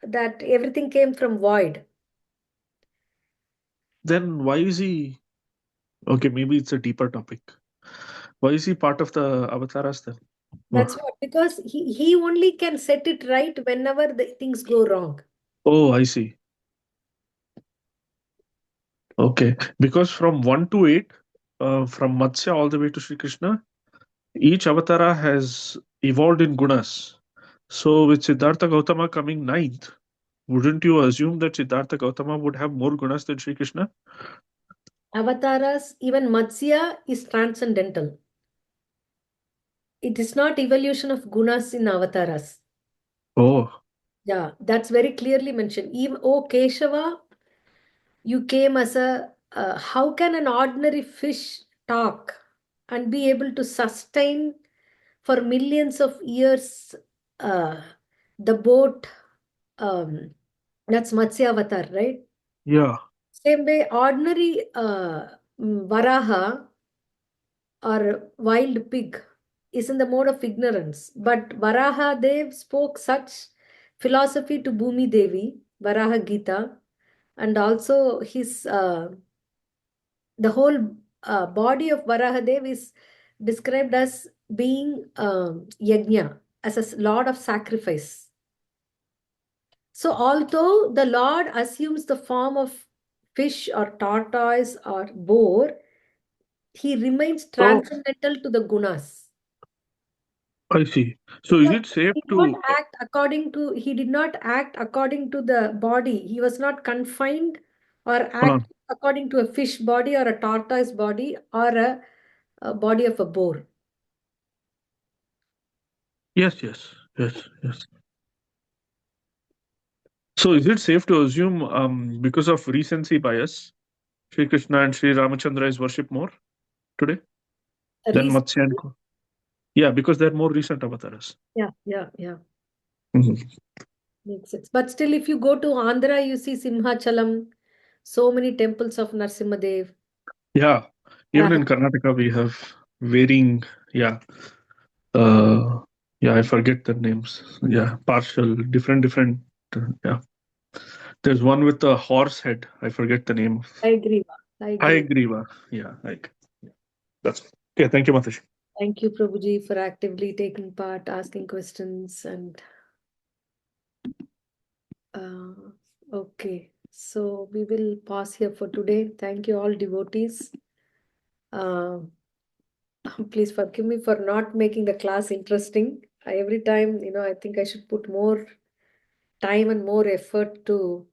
everything came from void. Then why is he? Okay, maybe it's a deeper topic. Why is he part of the avatars then? That's what, because he only can set it right whenever the things go wrong. Oh, I see. Okay, because from 1 to 8, from Matsya all the way to Sri Krishna, each avatara has evolved in gunas. So with Siddhartha Gautama coming ninth, wouldn't you assume that Siddhartha Gautama would have more gunas than Sri Krishna? Avatars, even Matsya is transcendental. It is not evolution of gunas in avatars. Oh, Yeah, that's very clearly mentioned. Even, oh, Keshava, you came as a, how can an ordinary fish talk and be able to sustain for millions of years the boat? That's Matsya Avatar, right? yeah. Same way, ordinary Varaha or wild pig is in the mode of ignorance. But Varaha Dev spoke such philosophy to Bhumi Devi, Varaha Gita, and also the whole body of Varahadev is described as being yajna, as a lord of sacrifice. So although the Lord assumes the form of fish or tortoise or boar, he remains So transcendental to the gunas. I see. So is Because it safe he did not to? act according to the body. He was not confined or Hold on. act according to a fish body or a tortoise body or a body of a boar. Yes. So is it safe to assume, because of recency bias, Sri Krishna and Sri Ramachandra is worshipped more today than Recent- Matsya and Yeah, because they're more recent avatars. Yeah. Mhm. Makes sense. But still, if you go to Andhra, you see Simhachalam, so many temples of Narsimhadev. Yeah, even in Karnataka we have varying. Yeah, I forget the names. Yeah, partial, different. Yeah, there's one with a horse head. I forget the name. I agree. I agree. Yeah, that's okay. Thank you, Mataji. Thank you, Prabhuji, for actively taking part, asking questions, and okay. So we will pause here for today. Thank you, all devotees. Uh, please forgive me for not making the class interesting. Every time, I think I should put more time and more effort to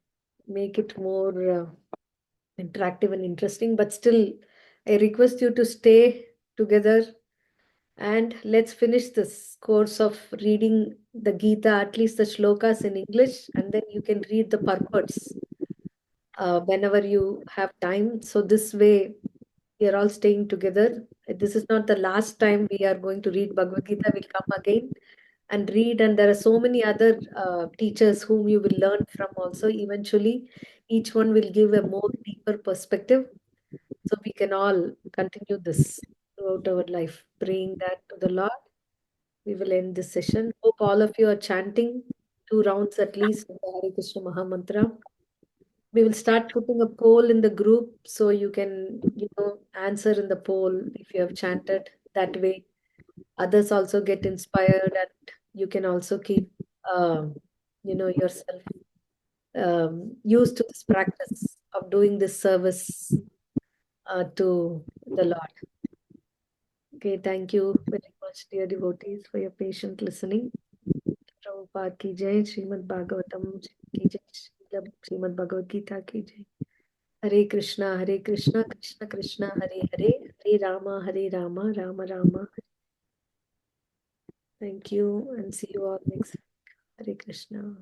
make it more interactive and interesting. But still, I request you to stay together and let's finish this course of reading the Gita, at least the shlokas in English, and then you can read the purports whenever you have time. So this way, we are all staying together. This is not the last time we are going to read Bhagavad Gita. We'll come again and read, and there are so many other teachers whom you will learn from also. Eventually, each one will give a more deeper perspective. So we can all continue this throughout our life, praying that to the Lord. We will end this session. Hope all of you are chanting 2 rounds at least of the Hare Krishna Maha Mantra. We will start putting a poll in the group so you can, answer in the poll if you have chanted. That way, others also get inspired, and you can also keep, yourself used to this practice of doing this service to the Lord. Okay, thank you very much, dear devotees, for your patient listening. Prabhupada ki jai, Srimad Bhagavatam ki jai, Srimad Bhagavad Gita ki jai. Hare Krishna, Krishna Krishna, Hare Hare, Hare Rama, Rama Rama. Thank you and see you all next week. Hare Krishna.